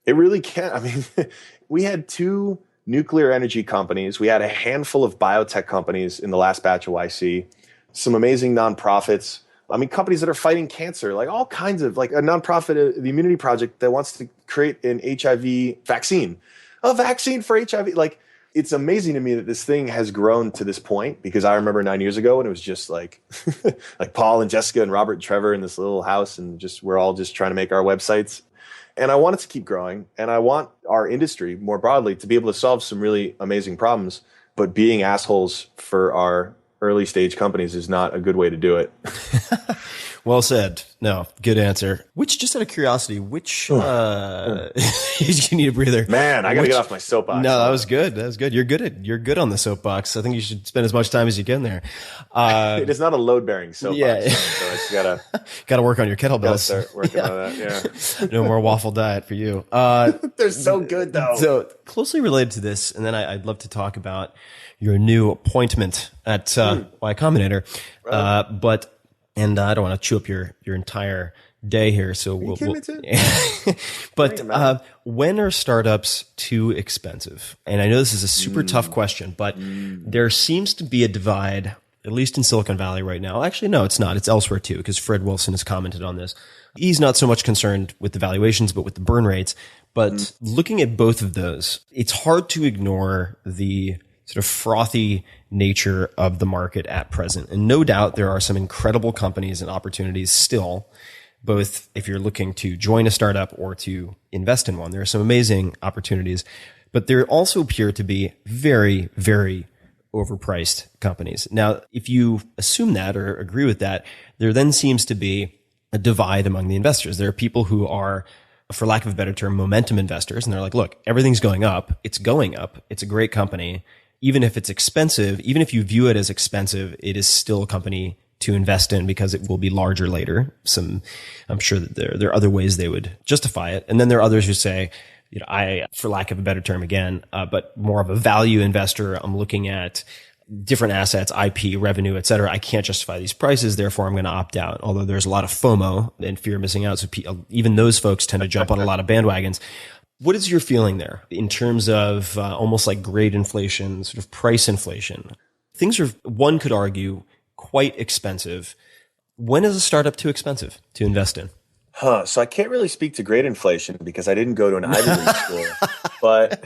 it really can't. I mean, we had 2 nuclear energy companies. We had a handful of biotech companies in the last batch of YC, some amazing nonprofits, I mean, companies that are fighting cancer, like all kinds of, like a nonprofit, the Immunity Project, that wants to create an HIV vaccine, a vaccine for HIV. Like, it's amazing to me that this thing has grown to this point, because I remember 9 years ago when it was just like, like Paul and Jessica and Robert and Trevor in this little house, and just, we're all just trying to make our websites. And I want it to keep growing. And I want our industry more broadly to be able to solve some really amazing problems. But being assholes for our early stage companies is not a good way to do it. Well said. No, good answer. Which, just out of curiosity, you need a breather. Man, I got to get off my soapbox. No, that was good. That was good. You're good on the soapbox. I think you should spend as much time as you can there. It is not a load bearing soapbox. Yeah. So it's gotta work on your kettlebells. Start working on that. Yeah. No more waffle diet for you. They're so good though. So closely related to this, and then I'd love to talk about your new appointment at Y Combinator. Right. And I don't want to chew up your entire day here, so but when are startups too expensive? And I know this is a super tough question, but there seems to be a divide, at least in Silicon Valley right now. Actually, no, it's not. It's elsewhere too, because Fred Wilson has commented on this. He's not so much concerned with the valuations, but with the burn rates. But looking at both of those, it's hard to ignore the sort of frothy nature of the market at present. And no doubt there are some incredible companies and opportunities still, both if you're looking to join a startup or to invest in one. There are some amazing opportunities, but there also appear to be very, very overpriced companies. Now, if you assume that or agree with that, there then seems to be a divide among the investors. There are people who are, for lack of a better term, momentum investors. And they're like, look, everything's going up. It's going up. It's a great company. Even if it's expensive, even if you view it as expensive, it is still a company to invest in because it will be larger later. I'm sure that there are other ways they would justify it. And then there are others who say, I, for lack of a better term again, but more of a value investor. I'm looking at different assets, IP, revenue, et cetera. I can't justify these prices. Therefore, I'm going to opt out. Although there's a lot of FOMO and fear of missing out. So even those folks tend to jump on a lot of bandwagons. What is your feeling there in terms of almost like grade inflation, sort of price inflation? Things are, one could argue, quite expensive. When is a startup too expensive to invest in? So I can't really speak to grade inflation because I didn't go to an Ivy League school. But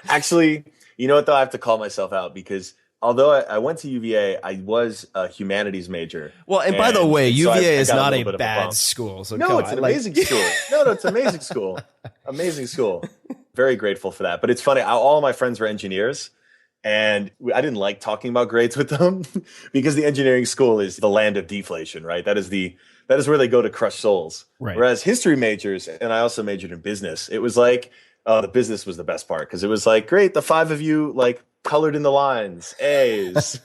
actually, you know what, though? I have to call myself out because although I went to UVA, I was a humanities major. Well, and by the way, UVA is not a bad school. So no, it's an amazing school. No, it's an amazing school. Amazing school. Very grateful for that. But it's funny. All of my friends were engineers, and I didn't like talking about grades with them because the engineering school is the land of deflation, right? That is where they go to crush souls. Right. Whereas history majors, and I also majored in business, it was like, the business was the best part because it was like, great, the five of you like colored in the lines, A's.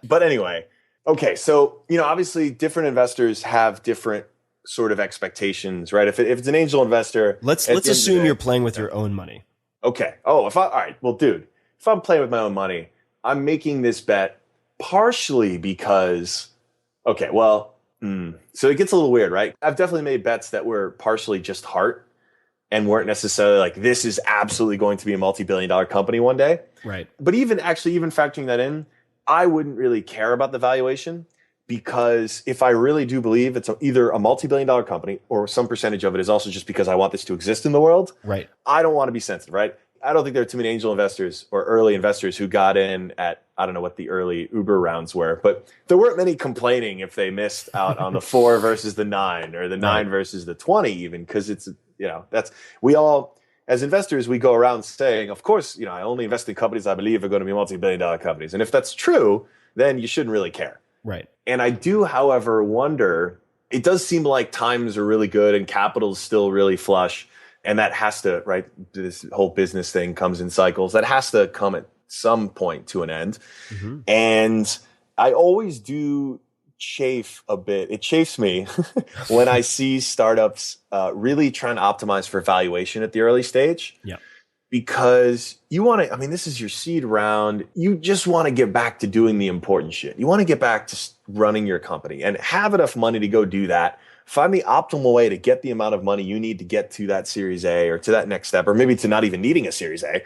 But anyway, okay. So, obviously different investors have different sort of expectations, right? If it's an angel investor, let's assume you're playing with your own money. Okay. Oh, all right. Well, dude, if I'm playing with my own money, I'm making this bet partially because, okay, well, so it gets a little weird, right? I've definitely made bets that were partially just heart and weren't necessarily like, this is absolutely going to be a multi-billion-dollar company one day. Right. But even factoring that in, I wouldn't really care about the valuation because if I really do believe it's either a multi-billion-dollar company or some percentage of it is also just because I want this to exist in the world, right? I don't want to be sensitive, right? I don't think there are too many angel investors or early investors who got in at, I don't know what the early Uber rounds were, but there weren't many complaining if they missed out on the 4 versus the 9 or the 9 versus the 20 even, because it's, we all, as investors, we go around saying, of course, I only invest in companies I believe are going to be multi-billion-dollar companies. And if that's true, then you shouldn't really care. Right. And I do, however, wonder, it does seem like times are really good and capital is still really flush. And that has to, right, this whole business thing comes in cycles. That has to come at some point to an end. Mm-hmm. And I always do chafe a bit. It chafes me when I see startups really trying to optimize for valuation at the early stage. Yeah. Because you want to, this is your seed round. You just want to get back to doing the important shit. You want to get back to running your company and have enough money to go do that. Find the optimal way to get the amount of money you need to get to that Series A or to that next step, or maybe to not even needing a Series A,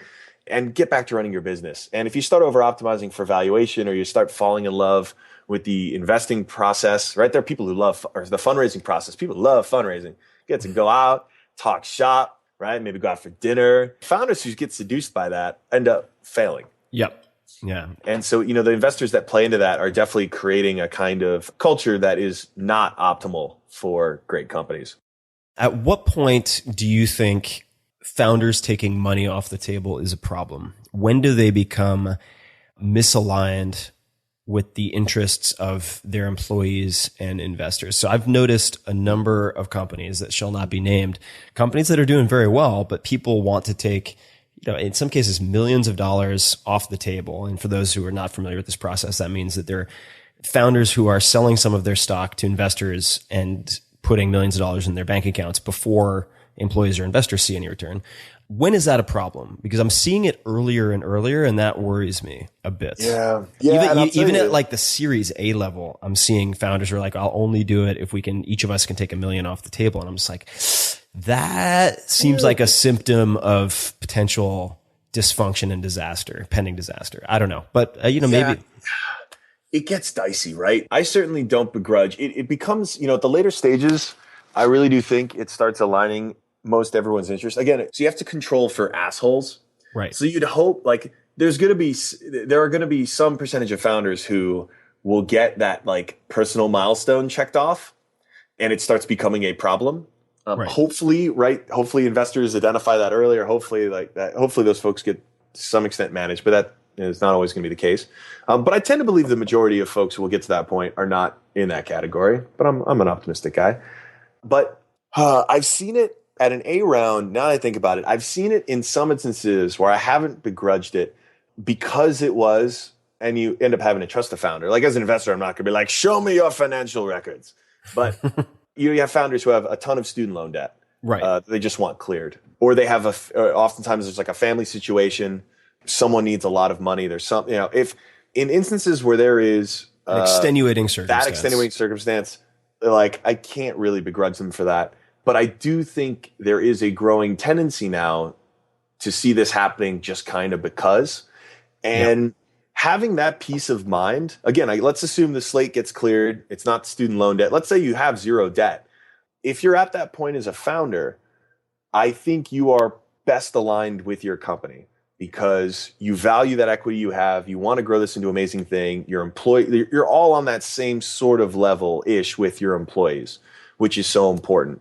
and get back to running your business. And if you start over optimizing for valuation or you start falling in love with the investing process, right? There are people who love, or the fundraising process. People love fundraising. Get to go out, talk shop, right? Maybe go out for dinner. Founders who get seduced by that end up failing. Yep. Yeah. And so, the investors that play into that are definitely creating a kind of culture that is not optimal for great companies. At what point do you think founders taking money off the table is a problem? When do they become misaligned with the interests of their employees and investors? So I've noticed a number of companies that shall not be named, companies that are doing very well, but people want to take, in some cases, millions of dollars off the table. And for those who are not familiar with this process, that means that they're founders who are selling some of their stock to investors and putting millions of dollars in their bank accounts before employees or investors see any return. When is that a problem? Because I'm seeing it earlier and earlier, and that worries me a bit. Yeah. Even at like the Series A level, I'm seeing founders are like, I'll only do it if each of us can take $1 million off the table. And I'm just like, that seems like a symptom of potential dysfunction and disaster, pending disaster. I don't know. But, maybe. It gets dicey, right? I certainly don't begrudge. It becomes, at the later stages, I really do think it starts aligning most everyone's interest. Again, so you have to control for assholes. Right. So you'd hope there are going to be some percentage of founders who will get that personal milestone checked off and it starts becoming a problem. Right. Hopefully investors identify that earlier. Hopefully those folks get to some extent managed, but that is not always going to be the case. But I tend to believe the majority of folks who will get to that point are not in that category, but I'm an optimistic guy. But I've seen it at an A round. Now that I think about it, I've seen it in some instances where I haven't begrudged it because it was, and you end up having to trust the founder. Like as an investor, I'm not going to be like, show me your financial records. But you have founders who have a ton of student loan debt. Right. They just want cleared. Or they have oftentimes there's like a family situation. Someone needs a lot of money. There's something, if in instances where there is an extenuating circumstance, that extenuating circumstance, I can't really begrudge them for that. But I do think there is a growing tendency now to see this happening just kind of because. And having that peace of mind, again, let's assume the slate gets cleared. It's not student loan debt. Let's say you have zero debt. If you're at that point as a founder, I think you are best aligned with your company because you value that equity you have. You want to grow this into an amazing thing. You're all on that same sort of level-ish with your employees, which is so important.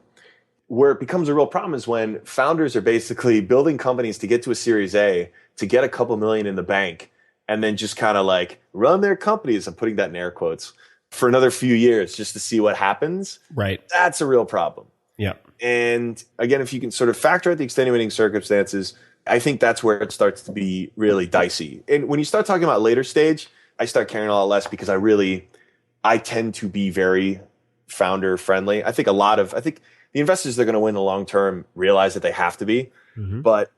Where it becomes a real problem is when founders are basically building companies to get to a Series A, to get a couple million in the bank, and then just kind of run their companies, I'm putting that in air quotes, for another few years just to see what happens. Right. That's a real problem. Yeah. And again, if you can sort of factor out the extenuating circumstances, I think that's where it starts to be really dicey. And when you start talking about later stage, I start caring a lot less because I tend to be very founder friendly. I think the investors that are going to win the long term realize that they have to be, but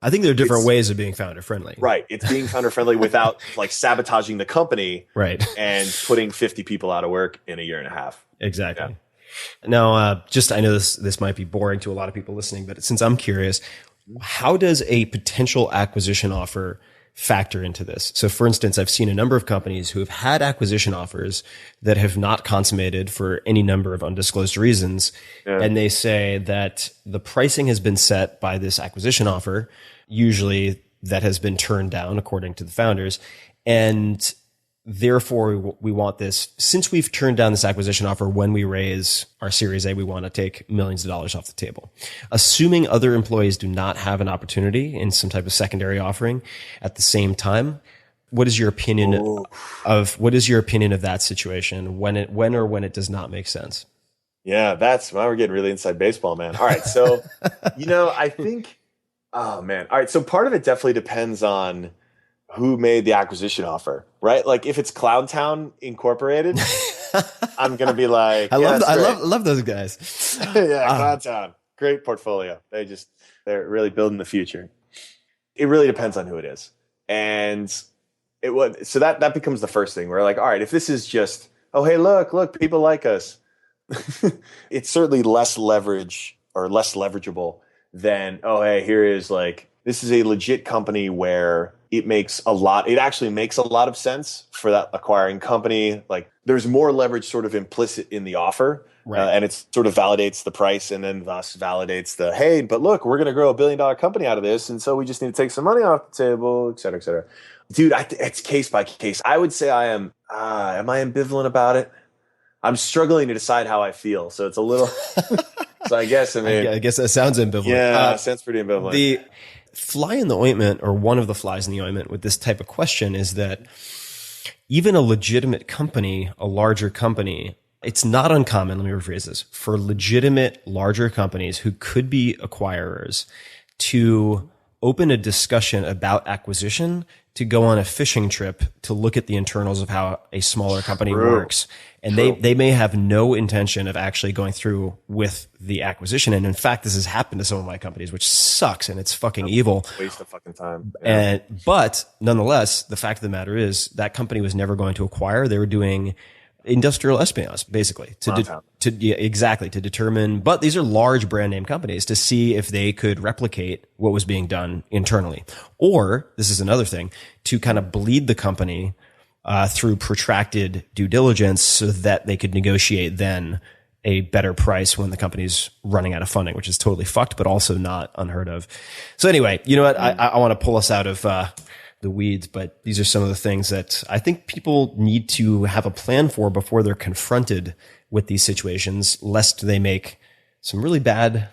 I think there are different ways of being founder friendly. Right. It's being founder friendly without sabotaging the company, right, and putting 50 people out of work in a year and a half. Exactly. Yeah. Now, I know this might be boring to a lot of people listening, but since I'm curious, how does a potential acquisition offer factor into this? So for instance, I've seen a number of companies who have had acquisition offers that have not consummated for any number of undisclosed reasons. Yeah. And they say that the pricing has been set by this acquisition offer, usually that has been turned down according to the founders. And therefore we want this, since we've turned down this acquisition offer, when we raise our Series A, we want to take millions of dollars off the table. Assuming other employees do not have an opportunity in some type of secondary offering at the same time, what is your opinion of that situation when it does not make sense? Yeah, we're getting really inside baseball, man. All right. So, I think, oh man. All right. So part of it definitely depends on who made the acquisition offer, right? If it's Clown Town Incorporated, I'm going to be like, I love those guys. Yeah. Clown Town, great portfolio. They're really building the future. It really depends on who it is. And so that becomes the first thing. We're like, all right, if this is just, oh, hey, look, people like us. It's certainly less leverage or less leverageable than, oh, hey, here is this is a legit company where it actually makes a lot of sense for that acquiring company. Like there's more leverage sort of implicit in the offer. Right. And it sort of validates the price and then thus validates the, hey, but look, we're going to grow a $1 billion company out of this. And so we just need to take some money off the table, et cetera, et cetera. Dude, it's case by case. I would say am I ambivalent about it? I'm struggling to decide how I feel. So it's a little, so I guess that sounds ambivalent. Yeah, it sounds pretty ambivalent. The fly in the ointment, or one of the flies in the ointment with this type of question, is that even a legitimate company, a larger company, it's not uncommon, let me rephrase this, for legitimate larger companies who could be acquirers to open a discussion about acquisition, to go on a fishing trip to look at the internals of how a smaller company works. And they may have no intention of actually going through with the acquisition. And in fact, this has happened to some of my companies, which sucks and it's fucking evil. Waste of fucking time. Yeah. But nonetheless, the fact of the matter is that company was never going to acquire. They were doing industrial espionage, basically, to determine, but these are large brand name companies, to see if they could replicate what was being done internally. Or, this is another thing, to kind of bleed the company through protracted due diligence so that they could negotiate then a better price when the company's running out of funding, which is totally fucked, but also not unheard of. So anyway, you know what? I want to pull us out of the weeds, but these are some of the things that I think people need to have a plan for before they're confronted with these situations, lest they make some really bad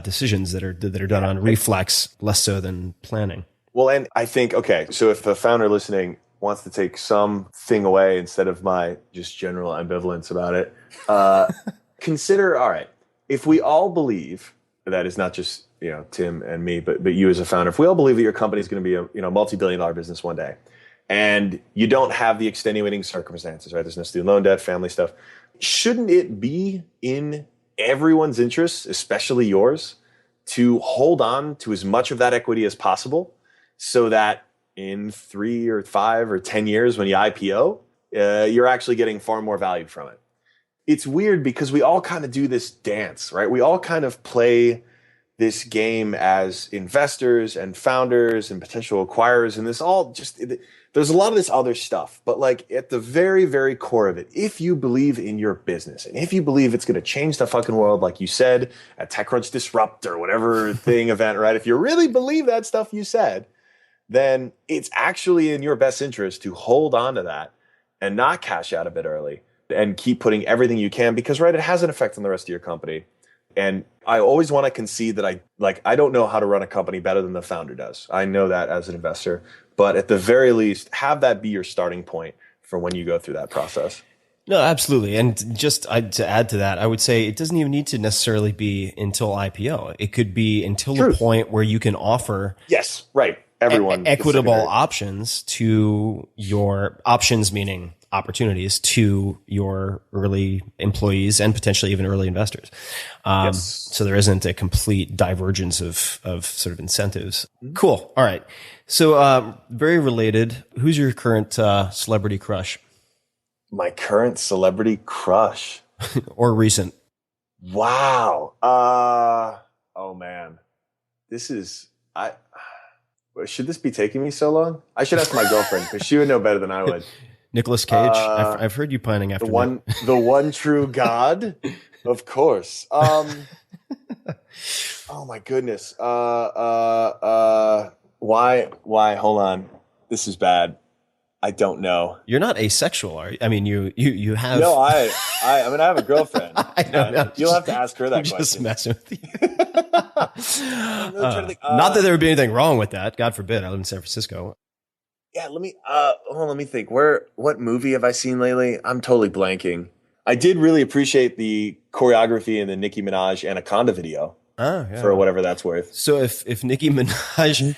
decisions that are done on reflex, less so than planning. Well, and I think, okay, so if the founder listening wants to take something away instead of my just general ambivalence about it, consider, all right, if we all believe that is not just, you know, Tim and me, but you as a founder, if we all believe that your company is going to be a multi-billion-dollar business one day, and you don't have the extenuating circumstances, right? There's no student loan debt, family stuff. Shouldn't it be in everyone's interest, especially yours, to hold on to as much of that equity as possible, so that in 3 or 5 or 10 years when you IPO, you're actually getting far more value from it? It's weird because we all kind of do this dance, right? We all kind of play this game as investors and founders and potential acquirers, and this all just, there's a lot of this other stuff, but like at the very, very core of it, if you believe in your business and if you believe it's going to change the fucking world, like you said at TechCrunch Disrupt or whatever thing event, right? If you really believe that stuff you said, then it's actually in your best interest to hold on to that and not cash out a bit early and keep putting everything you can, because, right, it has an effect on the rest of your company. And I always want to concede that I don't know how to run a company better than the founder does. I know that as an investor, but at the very least, have that be your starting point for when you go through that process. No, absolutely. And just to add to that, I would say it doesn't even need to necessarily be until IPO. It could be until the point where you can offer yes, right, everyone equitable options to your options, meaning opportunities to your early employees and potentially even early investors. So there isn't a complete divergence of sort of incentives. Mm-hmm. Cool. All right. So, very related. Who's your current, celebrity crush? My current celebrity crush or recent? Wow. Oh man, should this be taking me so long? I should ask my girlfriend because she would know better than I would. Nicolas Cage. I've heard you pining after the one true God, of course. Oh my goodness. Why? Hold on. This is bad. I don't know. You're not asexual, are you? I mean, you have. No, I mean, I have a girlfriend. I know. You'll have to ask her that question. Just messing with you. Not that there would be anything wrong with that. God forbid. I live in San Francisco. Yeah, let me think. What movie have I seen lately? I'm totally blanking. I did really appreciate the choreography in the Nicki Minaj Anaconda video. Oh, yeah. For whatever that's worth. So if Nicki Minaj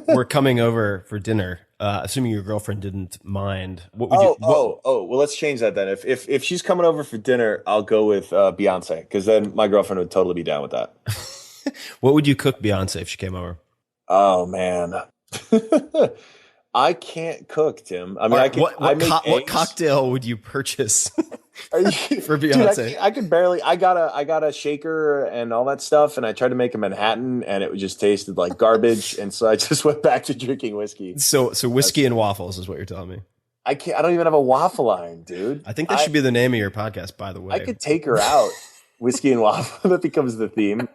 were coming over for dinner, assuming your girlfriend didn't mind, what would you? Well, let's change that then. If she's coming over for dinner, I'll go with Beyonce, because then my girlfriend would totally be down with that. What would you cook Beyonce if she came over? Oh man. I can't cook, Tim. I mean, what cocktail would you purchase? For Dude, Beyonce. I could barely. I got a shaker and all that stuff, and I tried to make a Manhattan, and it just tasted like garbage, and so I just went back to drinking whiskey. So whiskey and waffles is what you're telling me. I can't. I don't even have a waffle iron, dude. I think that should be the name of your podcast, by the way. I could take her out. Whiskey and waffle. That becomes the theme.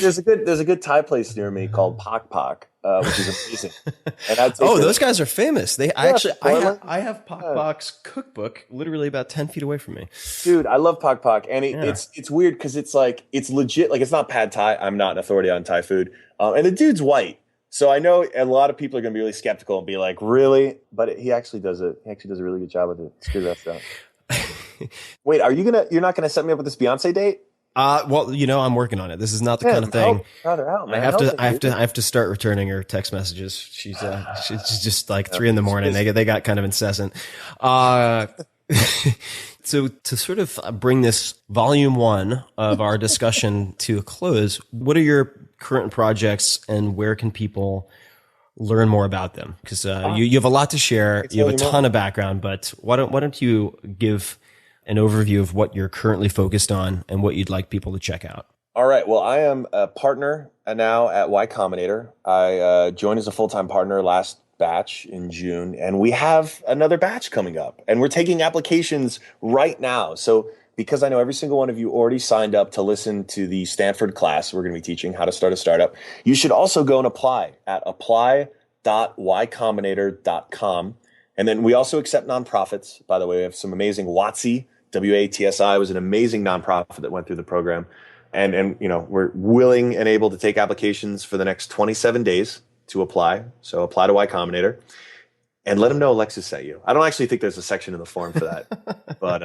There's a good Thai place near me called Pak Pak, which is amazing. And those guys are famous. I have Pak Pak's cookbook literally about 10 feet away from me. Dude, I love Pak Pak, and it's weird because it's legit. Like, it's not pad Thai. I'm not an authority on Thai food, and the dude's white. So I know a lot of people are going to be really skeptical and be like, "Really?" But he actually does a really good job with it. It's good stuff. Wait, you're not gonna set me up with this Beyonce date? Well, I'm working on it. This is not the kind of thing. Help her out, man. I have to start returning her text messages. She's just like 3 a.m. They got kind of incessant. So to sort of bring this volume 1 of our discussion to a close, what are your current projects and where can people learn more about them? Because you have a lot to share. You have a ton of background, but why don't you give an overview of what you're currently focused on and what you'd like people to check out? All right. Well, I am a partner now at Y Combinator. I joined as a full-time partner last batch in June, and we have another batch coming up, and we're taking applications right now. So because I know every single one of you already signed up to listen to the Stanford class, we're going to be teaching how to start a startup. You should also go and apply at apply.ycombinator.com. And then we also accept nonprofits. By the way, we have some amazing WATSI, WATSI was an amazing nonprofit that went through the program. And we're willing and able to take applications for the next 27 days to apply. So apply to Y Combinator and let them know Alexis sent you. I don't actually think there's a section in the form for that, but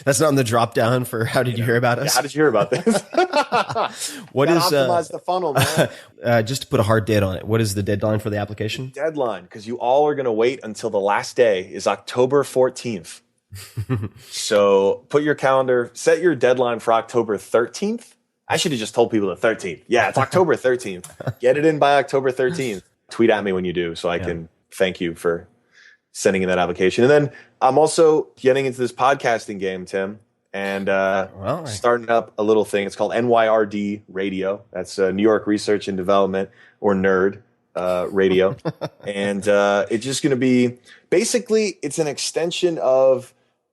that's not in the drop down for how did you hear about us? Yeah, how did you hear about this? What is optimize the funnel, man? Just to put a hard date on it, what is the deadline for the application? Deadline, because you all are going to wait until the last day is October 14th. So put your calendar, set your deadline for October 13th. I should have just told people the 13th. Yeah, it's October 13th. Get it in by October 13th. Tweet at me when you do so I can thank you for sending in that application. And then I'm also getting into this podcasting game, Tim, and starting up a little thing. It's called NYRD Radio. That's New York Research and Development, or NERD Radio. And it's just going to be, basically, it's an extension of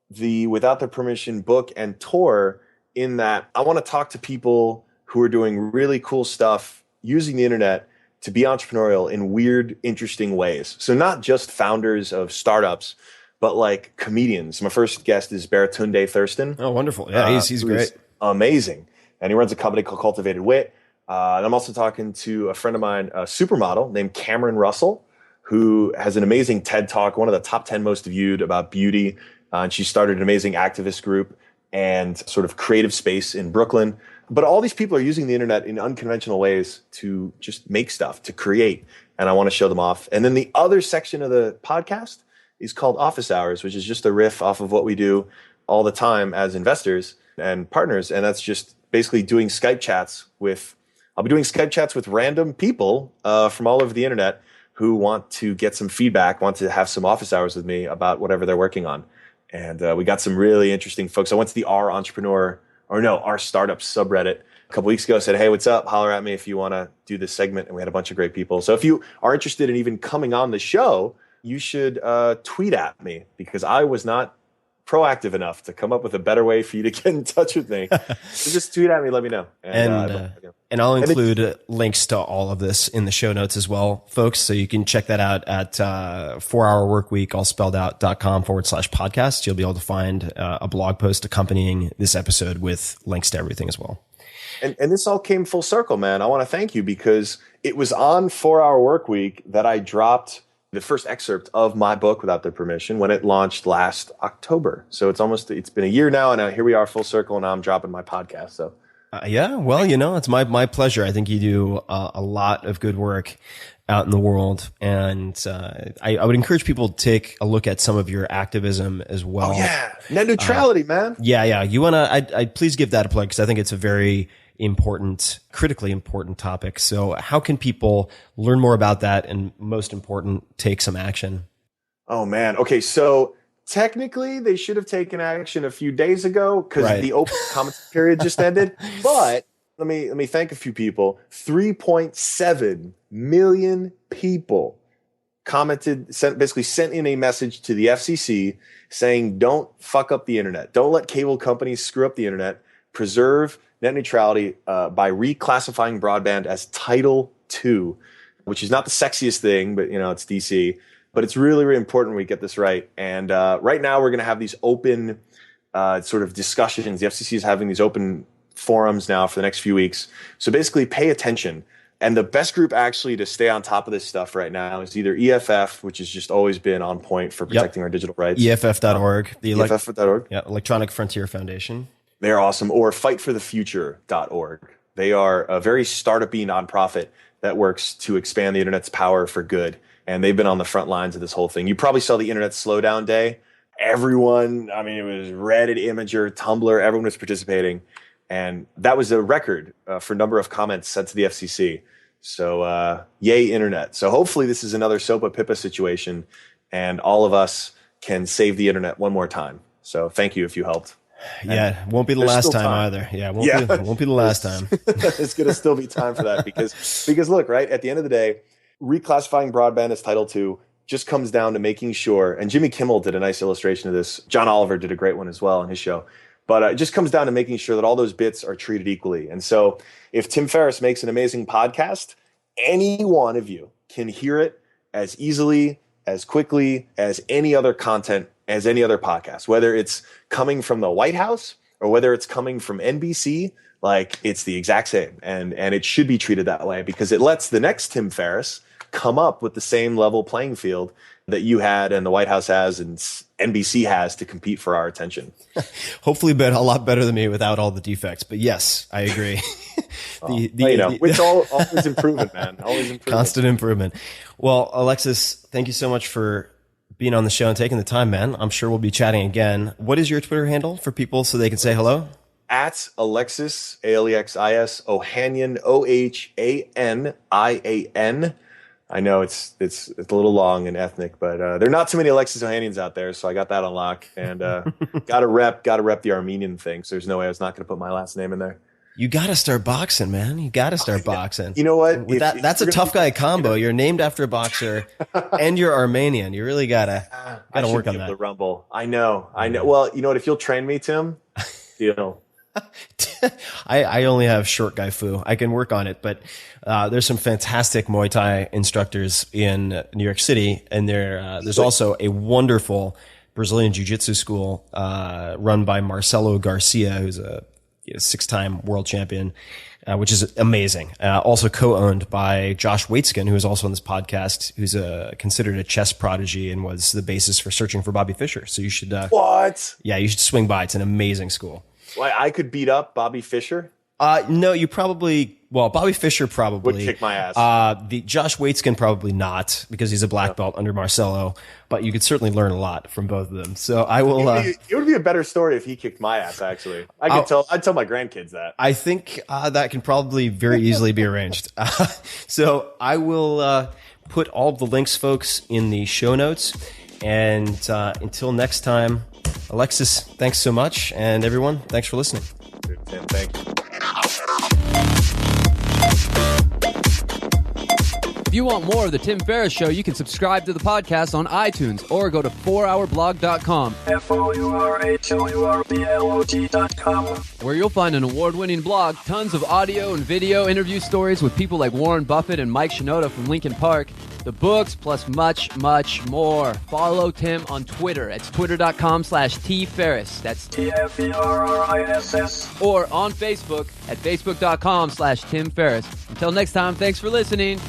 the Without Their Permission book and tour, in that I want to talk to people who are doing really cool stuff using the internet to be entrepreneurial in weird, interesting ways. So not just founders of startups, but like comedians. My first guest is Baratunde Thurston. Oh, wonderful. Yeah, he's great. Amazing. And he runs a company called Cultivated Wit. And I'm also talking to a friend of mine, a supermodel named Cameron Russell, who has an amazing TED Talk, one of the top 10 most viewed about beauty. And she started an amazing activist group and sort of creative space in Brooklyn. But all these people are using the internet in unconventional ways to just make stuff, to create. And I want to show them off. And then the other section of the podcast is called Office Hours, which is just a riff off of what we do all the time as investors and partners. And that's just basically doing Skype chats with, I'll be doing Skype chats with random people from all over the internet who want to get some feedback, want to have some office hours with me about whatever they're working on. And we got some really interesting folks. I went to the R Startup subreddit a couple weeks ago, said, hey, what's up? Holler at me if you want to do this segment. And we had a bunch of great people. So if you are interested in even coming on the show, you should tweet at me, because I was not proactive enough to come up with a better way for you to get in touch with me. So just tweet at me, let me know. And I'll include links to all of this in the show notes as well, folks. So you can check that out at 4hourworkweek, all spelled out.com/podcast. You'll be able to find a blog post accompanying this episode with links to everything as well. And this all came full circle, man. I want to thank you, because it was on 4-Hour Workweek that I dropped the first excerpt of my book, Without Their Permission, when it launched last October. So it's been a year now, and here we are full circle, and now I'm dropping my podcast. So it's my pleasure. I think you do a lot of good work out in the world, and I would encourage people to take a look at some of your activism as well. Oh yeah, net neutrality, man. Yeah. You wanna? I please give that a plug, because I think it's a very critically important topic. So how can people learn more about that, and most important, take some action? Oh man. Okay. So technically they should have taken action a few days ago because Right. the open comment period just ended. But let me thank a few people. 3.7 million people basically sent in a message to the FCC saying, don't fuck up the internet. Don't let cable companies screw up the internet. Preserve net neutrality by reclassifying broadband as Title II, which is not the sexiest thing, but it's DC. But it's really, really important we get this right. And right now we're going to have these open sort of discussions. The FCC is having these open forums now for the next few weeks. So basically pay attention. And the best group actually to stay on top of this stuff right now is either EFF, which has just always been on point for protecting our digital rights. EFF.org. EFF.org. Yeah, Electronic Frontier Foundation. They're awesome. Or fightforthefuture.org. They are a very startup-y nonprofit that works to expand the internet's power for good. And they've been on the front lines of this whole thing. You probably saw the internet slowdown day. Everyone, it was Reddit, Imager, Tumblr, everyone was participating. And that was a record for number of comments sent to the FCC. So yay, internet. So hopefully this is another SOPA PIPA situation and all of us can save the internet one more time. So thank you if you helped. Yeah, won't be the last time either. Yeah, won't be the last time. It's going to still be time for that because look, right, at the end of the day, reclassifying broadband as Title II just comes down to making sure, and Jimmy Kimmel did a nice illustration of this. John Oliver did a great one as well on his show. But it just comes down to making sure that all those bits are treated equally. And so if Tim Ferriss makes an amazing podcast, any one of you can hear it as easily, as quickly as any other content, as any other podcast, whether it's coming from the White House or whether it's coming from NBC, like it's the exact same. And it should be treated that way because it lets the next Tim Ferriss come up with the same level playing field that you had and the White House has and NBC has to compete for our attention. Hopefully a lot better than me without all the defects. But yes, I agree. It's always improvement, man. Always improvement. Constant improvement. Well, Alexis, thank you so much for being on the show and taking the time, man. I'm sure we'll be chatting again. What is your Twitter handle for people so they can say hello? At Alexis, Alexis, Ohanian, Ohanian. I know it's a little long and ethnic, but there are not too many Alexis Ohanians out there, so I got that on lock. And gotta rep the Armenian thing. So there's no way I was not going to put my last name in there. You got to start boxing, man. You got to start boxing. You know what? That's a tough guy combo. You're named after a boxer, and you're Armenian. You really gotta work on that. The rumble. I know. Well, you know what? If you'll train me, Tim, I only have short guy foo. I can work on it, but there's some fantastic Muay Thai instructors in New York City, and there's also a wonderful Brazilian Jiu-Jitsu school run by Marcelo Garcia, who's a 6-time world champion, which is amazing. Also co-owned by Josh Waitzkin, who is also on this podcast, who's considered a chess prodigy and was the basis for Searching for Bobby Fischer. So you should what? Yeah, you should swing by. It's an amazing school. Why, I could beat up Bobby Fischer? No, you probably. Well, Bobby Fischer probably would kick my ass. The Josh Waitzkin probably not because he's a black belt under Marcelo, but you could certainly learn a lot from both of them. So I will. It would be a better story if he kicked my ass. Actually, I'd tell my grandkids that. I think that can probably very easily be arranged. So I will put all of the links, folks, in the show notes. And until next time, Alexis, thanks so much, and everyone, thanks for listening. Tim, thank you. If you want more of The Tim Ferriss Show, you can subscribe to the podcast on iTunes or go to 4hourblog.com. FOURHOURBLOG.com. Where you'll find an award-winning blog, tons of audio and video interview stories with people like Warren Buffett and Mike Shinoda from Linkin Park, the books, plus much, much more. Follow Tim on Twitter. It's twitter.com/TFerriss. That's TFERRISS. Or on Facebook at facebook.com/Tim Ferriss. Until next time, thanks for listening.